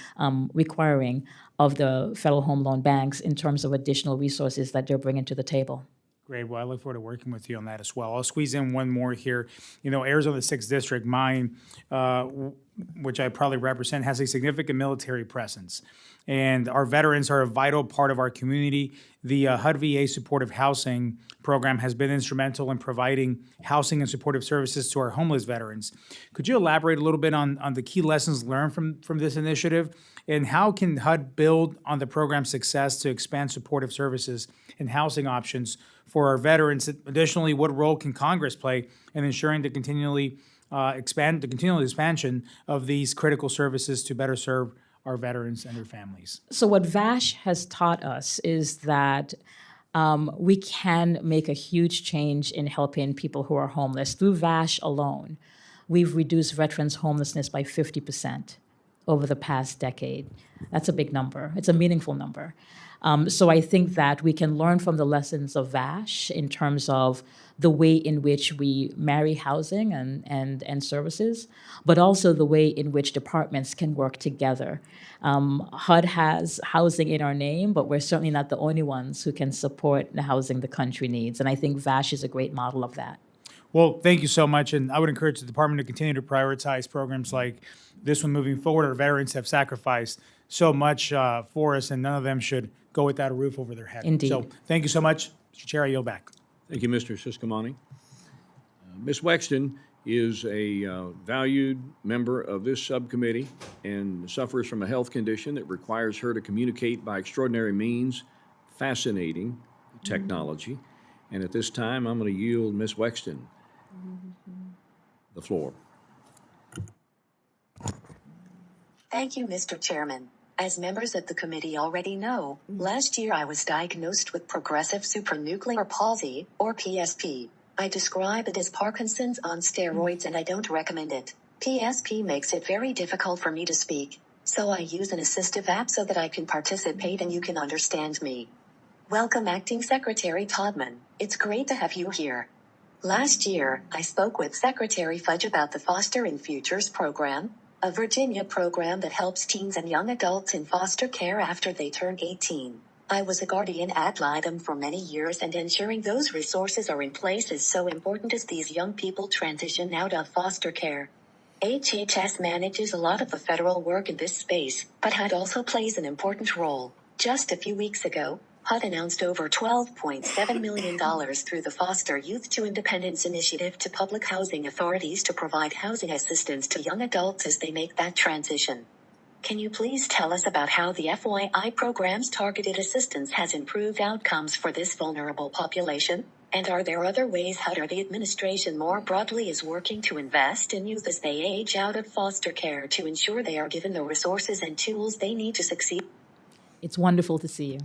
requiring of the federal home loan banks in terms of additional resources that they're bringing to the table.
Great. Well, I look forward to working with you on that as well. I'll squeeze in one more here. Arizona 6th District, mine, which I probably represent, has a significant military presence. And our veterans are a vital part of our community. The HUD VA Supportive Housing Program has been instrumental in providing housing and supportive services to our homeless veterans. Could you elaborate a little bit on the key lessons learned from this initiative? And how can HUD build on the program's success to expand supportive services and housing options for our veterans? Additionally, what role can Congress play in ensuring the continually the continual expansion of these critical services to better serve our veterans and their families.
So what VASH has taught us is that we can make a huge change in helping people who are homeless. Through VASH alone, we've reduced veterans' homelessness by 50% over the past decade. That's a big number. It's a meaningful number. So I think that we can learn from the lessons of VASH in terms of the way in which we marry housing and services, but also the way in which departments can work together. HUD has housing in our name, but we're certainly not the only ones who can support the housing the country needs. And I think VASH is a great model of that.
Well, thank you so much, and I would encourage the department to continue to prioritize programs like this one moving forward. Our veterans have sacrificed so much for us, and none of them should go without a roof over their head.
Indeed.
So thank you so much. Mr. Chair, I yield back.
Thank you, Mr. Subcommittee. Ms. Wexton is a valued member of this subcommittee and suffers from a health condition that requires her to communicate by extraordinary means. Fascinating technology. And at this time, I'm going to yield Ms. Wexton the floor.
Thank you, Mr. Chairman. As members of the committee already know, last year I was diagnosed with progressive supranuclear palsy, or PSP. I describe it as Parkinson's on steroids and I don't recommend it. PSP makes it very difficult for me to speak, so I use an assistive app so that I can participate and you can understand me. Welcome, Acting Secretary Todman. It's great to have you here. Last year, I spoke with Secretary Fudge about the Foster in Futures program, a Virginia program that helps teens and young adults in foster care after they turn 18. I was a guardian ad litem for many years, and ensuring those resources are in place is so important as these young people transition out of foster care. HHS manages a lot of the federal work in this space, but HUD also plays an important role. Just a few weeks ago, HUD announced over $12.7 million through the Foster Youth to Independence Initiative to public housing authorities to provide housing assistance to young adults as they make that transition. Can you please tell us about how the FYI program's targeted assistance has improved outcomes for this vulnerable population? And are there other ways HUD or the administration more broadly is working to invest in youth as they age out of foster care to ensure they are given the resources and tools they need to succeed?
It's wonderful to see you.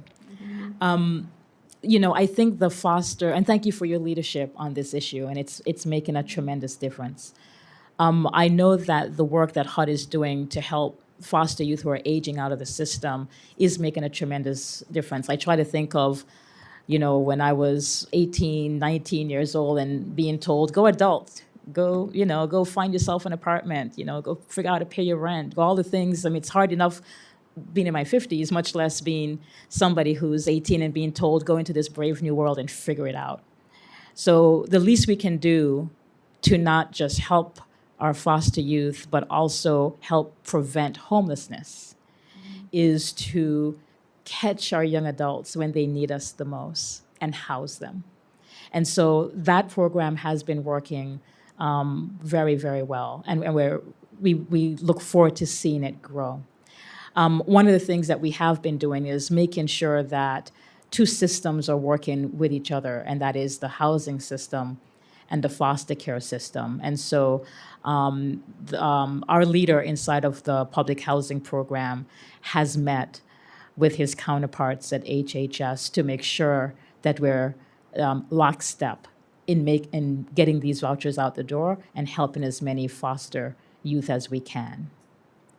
I think the foster, and thank you for your leadership on this issue, and it's making a tremendous difference. I know that the work that HUD is doing to help foster youth who are aging out of the system is making a tremendous difference. I try to think of, when I was 18, 19 years old and being told, go adult, go find yourself an apartment, go figure out how to pay your rent, all the things. I mean, it's hard enough being in my 50s, much less being somebody who's 18 and being told, go into this brave new world and figure it out. So the least we can do to not just help our foster youth, but also help prevent homelessness is to catch our young adults when they need us the most and house them. And so that program has been working very, very well, and we look forward to seeing it grow. One of the things that we have been doing is making sure that two systems are working with each other, and that is the housing system and the foster care system. And so our leader inside of the public housing program has met with his counterparts at HHS to make sure that we're lockstep in getting these vouchers out the door and helping as many foster youth as we can.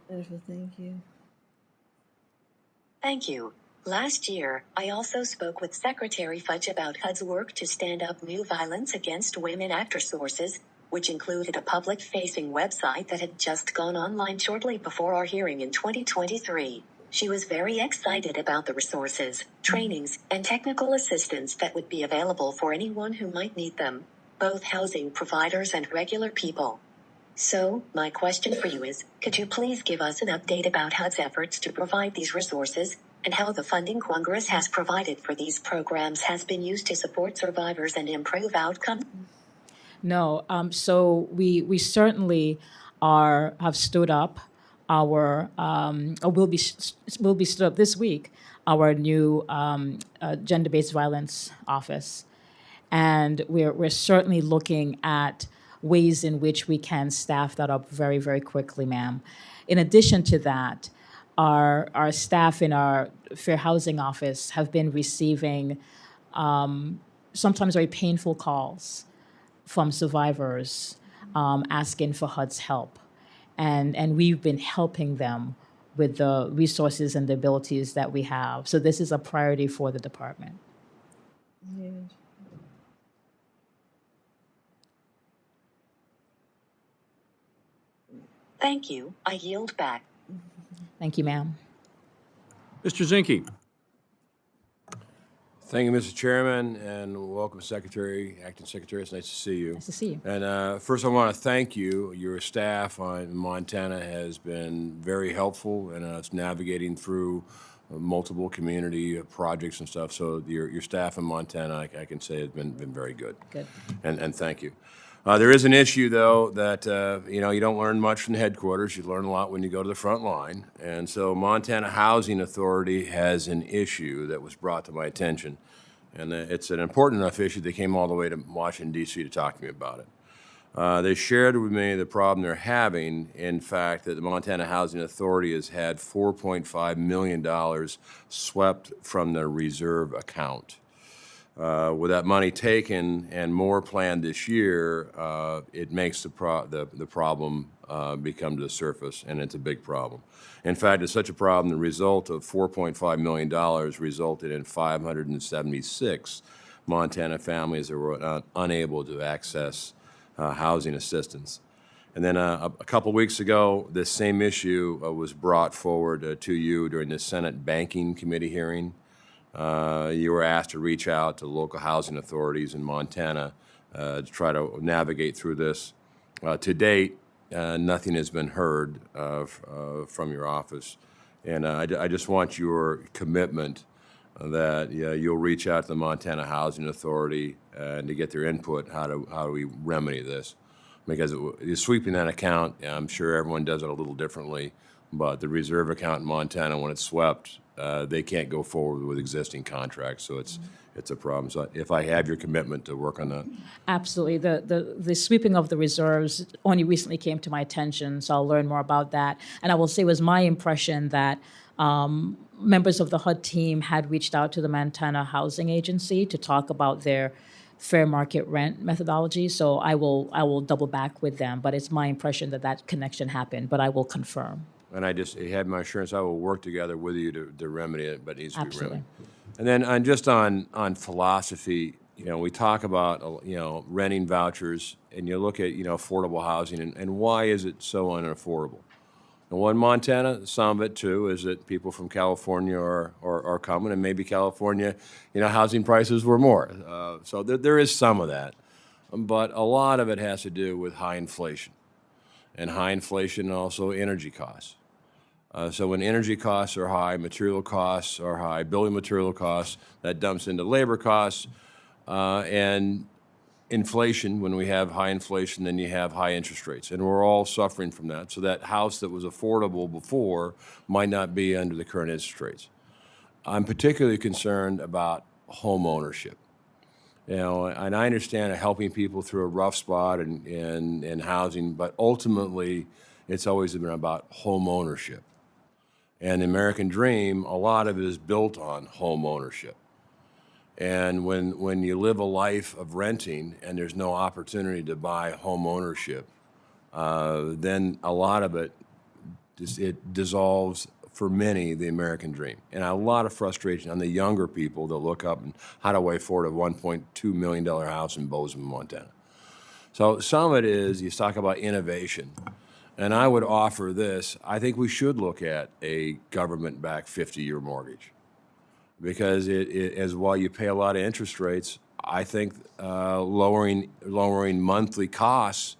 Wonderful, thank you.
Thank you. Last year, I also spoke with Secretary Fudge about HUD's work to stand up new violence against women after sources, which included a public-facing website that had just gone online shortly before our hearing in 2023. She was very excited about the resources, trainings, and technical assistance that would be available for anyone who might need them, both housing providers and regular people. So, my question for you is, could you please give us an update about HUD's efforts to provide these resources, and how the funding Congress has provided for these programs has been used to support survivors and improve outcomes?
No, so we certainly have stood up our, or will be stood up this week, our new gender-based violence office. And we're certainly looking at ways in which we can staff that up very, very quickly, ma'am. In addition to that, our staff in our Fair Housing Office have been receiving sometimes very painful calls from survivors asking for HUD's help. And we've been helping them with the resources and the abilities that we have. So this is a priority for the department.
Thank you. I yield back.
Thank you, ma'am.
Mr. Zinke.
Thank you, Mr. Chairman, and welcome, Secretary, Acting Secretary. It's nice to see you.
Nice to see you.
And first, I want to thank you. Your staff in Montana has been very helpful in us navigating through multiple community projects and stuff. So your staff in Montana, I can say, has been very good.
Good.
And thank you. There is an issue, though, that you don't learn much from the headquarters. You learn a lot when you go to the front line. And so Montana Housing Authority has an issue that was brought to my attention. And it's an important enough issue they came all the way to Washington, D.C. to talk to me about it. They shared with me the problem they're having, in fact, that the Montana Housing Authority has had $4.5 million swept from their reserve account. With that money taken and more planned this year, it makes the problem become to the surface, and it's a big problem. In fact, it's such a problem, the result of $4.5 million resulted in 576 Montana families that were unable to access housing assistance. And then a couple weeks ago, this same issue was brought forward to you during the Senate Banking Committee hearing. You were asked to reach out to local housing authorities in Montana to try to navigate through this. To date, nothing has been heard from your office. And I just want your commitment that you'll reach out to the Montana Housing Authority and to get their input how do we remedy this. Because sweeping that account, I'm sure everyone does it a little differently, but the reserve account in Montana, when it's swept, they can't go forward with existing contracts, so it's a problem. So if I have your commitment to work on that.
Absolutely. The sweeping of the reserves only recently came to my attention, so I'll learn more about that. And I will say it was my impression that members of the HUD team had reached out to the Montana Housing Agency to talk about their fair market rent methodology. So I will double back with them, but it's my impression that connection happened, but I will confirm.
And I just had my assurance I will work together with you to remedy it, but it needs to be
Absolutely.
remedied. And then on philosophy, we talk about, renting vouchers, and you look at, affordable housing, and why is it so unaffordable? And in Montana, some of it, too, is that people from California are coming, and maybe California, housing prices were more. So there is some of that. But a lot of it has to do with high inflation. And high inflation and also energy costs. So when energy costs are high, material costs are high, building material costs, that dumps into labor costs, and inflation. When we have high inflation, then you have high interest rates, and we're all suffering from that. So that house that was affordable before might not be under the current interest rates. I'm particularly concerned about home ownership. And I understand helping people through a rough spot in housing, but ultimately, it's always been about home ownership. And the American dream, a lot of it is built on home ownership. And when you live a life of renting and there's no opportunity to buy home ownership, then a lot of it dissolves for many, the American dream. And a lot of frustration on the younger people that look up and how do I afford a $1.2 million house in Bozeman, Montana. So some of it is, you talk about innovation. And I would offer this, I think we should look at a government-backed 50-year mortgage. Because as while you pay a lot of interest rates, I think lowering monthly costs,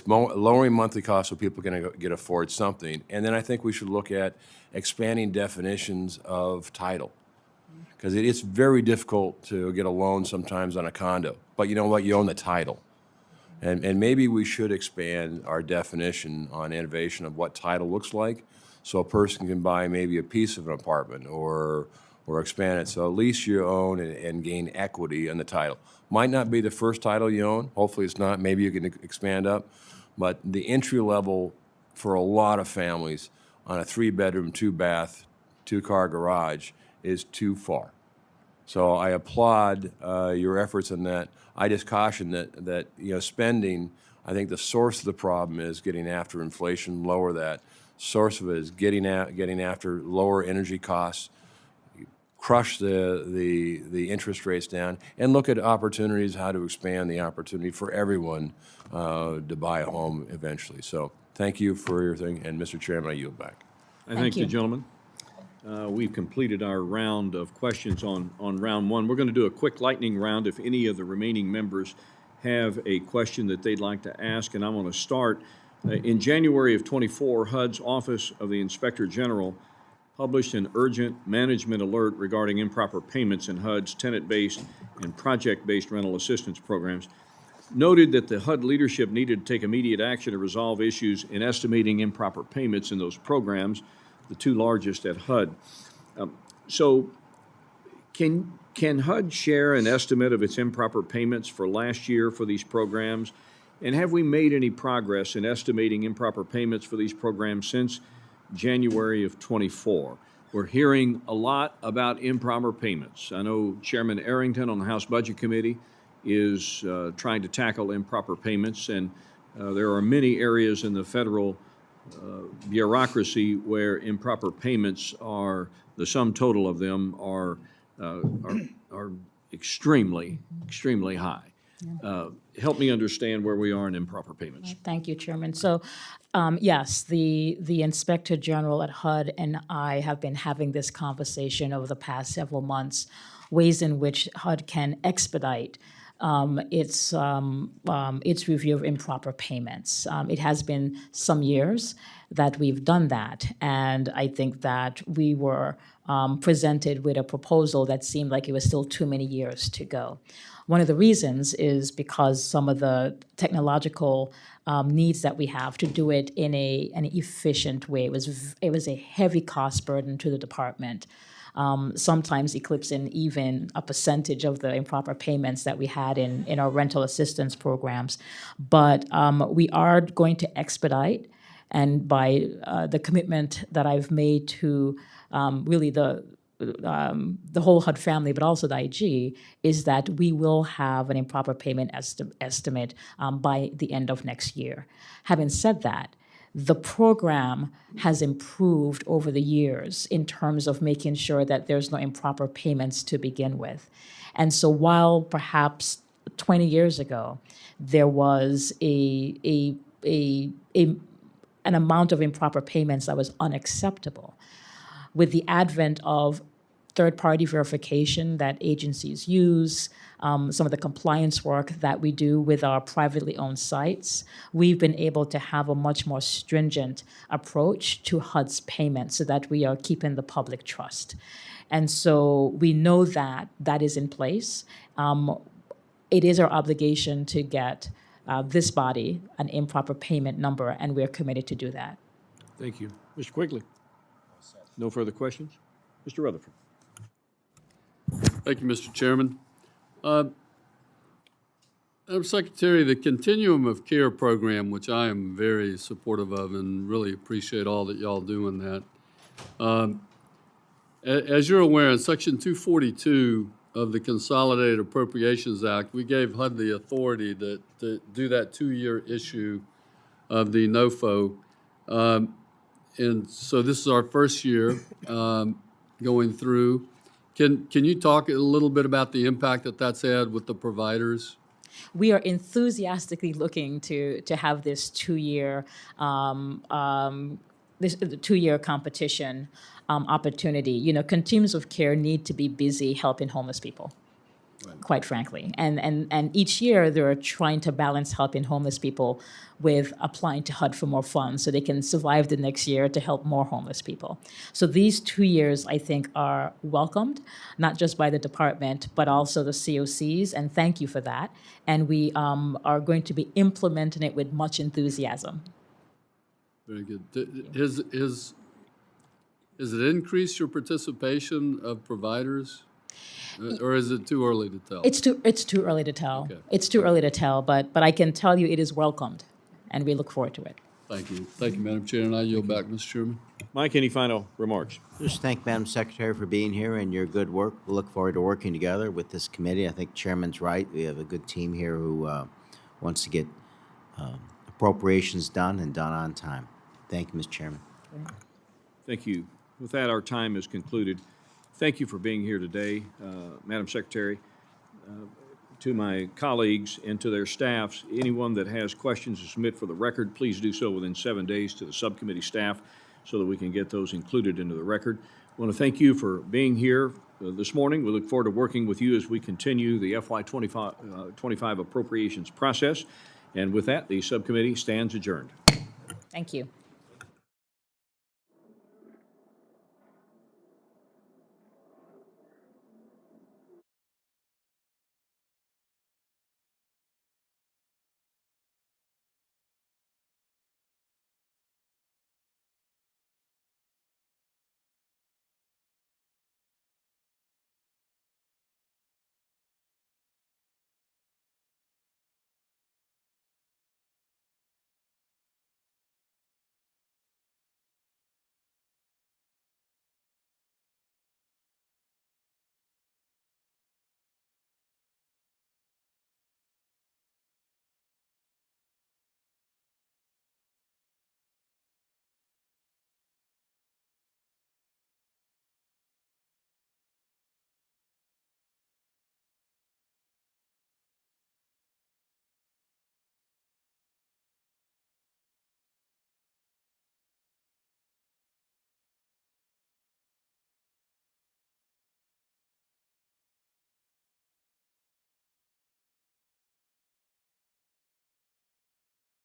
lowering monthly costs so people can afford something. And then I think we should look at expanding definitions of title. Because it's very difficult to get a loan sometimes on a condo. But you know what? You own the title. And maybe we should expand our definition on innovation of what title looks like, so a person can buy maybe a piece of an apartment or or expand it. So at least you own and gain equity in the title. Might not be the first title you own. Hopefully it's not. Maybe you can expand up. But the entry level for a lot of families on a 3-bedroom, 2-bath, 2-car garage is too far. So I applaud your efforts in that. I just caution that spending, I think the source of the problem is getting after inflation, lower that. Source of it is getting after lower energy costs, crush the interest rates down, and look at opportunities, how to expand the opportunity for everyone to buy a home eventually. So thank you for your thing, and Mr. Chairman, I yield back.
I thank the gentleman. We've completed our round of questions on round one. We're going to do a quick lightning round if any of the remaining members have a question that they'd like to ask, and I want to start. In January of '24, HUD's Office of the Inspector General published an urgent management alert regarding improper payments in HUD's tenant-based and project-based rental assistance programs, noted that the HUD leadership needed to take immediate action to resolve issues in estimating improper payments in those programs, the two largest at HUD. So can HUD share an estimate of its improper payments for last year for these programs? And have we made any progress in estimating improper payments for these programs since January of '24? We're hearing a lot about improper payments. I know Chairman Arrington on the House Budget Committee is trying to tackle improper payments, and there are many areas in the federal bureaucracy where improper payments are, the sum total of them are extremely high. Help me understand where we are in improper payments.
Thank you, Chairman. So, yes, the Inspector General at HUD and I have been having this conversation over the past several months, ways in which HUD can expedite its review of improper payments. It has been some years that we've done that, and I think that we were presented with a proposal that seemed like it was still too many years to go. One of the reasons is because some of the technological needs that we have to do it in an efficient way. It was a heavy cost burden to the department, sometimes eclipsing even a percentage of the improper payments that we had in our rental assistance programs. But we are going to expedite, and by the commitment that I've made to really the whole HUD family, but also the IG, is that we will have an improper payment estimate by the end of next year. Having said that, the program has improved over the years in terms of making sure that there's no improper payments to begin with. And so while perhaps 20 years ago there was an amount of improper payments that was unacceptable, with the advent of third-party verification that agencies use, some of the compliance work that we do with our privately owned sites, we've been able to have a much more stringent approach to HUD's payments so that we are keeping the public trust. And so we know that that is in place. It is our obligation to get this body an improper payment number, and we're committed to do that.
Thank you. Mr. Quigley? No further questions? Mr. Rutherford?
Thank you, Mr. Chairman. Madam Secretary, the Continuum of Care program, which I am very supportive of and really appreciate all that y'all do in that. As you're aware, in Section 242 of the Consolidated Appropriations Act, we gave HUD the authority to do that 2-year issue of the NOFO. And so this is our first year going through. Can you talk a little bit about the impact that that's had with the providers?
We are enthusiastically looking to have this 2-year competition opportunity. You know, continuums of care need to be busy helping homeless people. Quite frankly. And each year they're trying to balance helping homeless people with applying to HUD for more funds so they can survive the next year to help more homeless people. So these 2 years, I think, are welcomed, not just by the department, but also the COCs, and thank you for that. And we are going to be implementing it with much enthusiasm.
Very good. Has it increased your participation of providers? Or is it too early to tell?
It's too early to tell.
Okay.
It's too early to tell, but I can tell you it is welcomed, and we look forward to it.
Thank you. Thank you, Madam Chair, and I yield back, Mr. Chairman.
Mike, any final remarks?
Just thank Madam Secretary for being here and your good work. We look forward to working together with this committee. I think Chairman's right. We have a good team here who wants to get appropriations done and done on time. Thank you, Mr. Chairman.
Thank you. With that, our time is concluded. Thank you for being here today, Madam Secretary. To my colleagues and to their staffs, anyone that has questions to submit for the record, please do so within 7 days to the subcommittee staff so that we can get those included into the record. I want to thank you for being here this morning. We look forward to working with you as we continue the FY25 appropriations process. And with that, the subcommittee stands adjourned.
Thank you.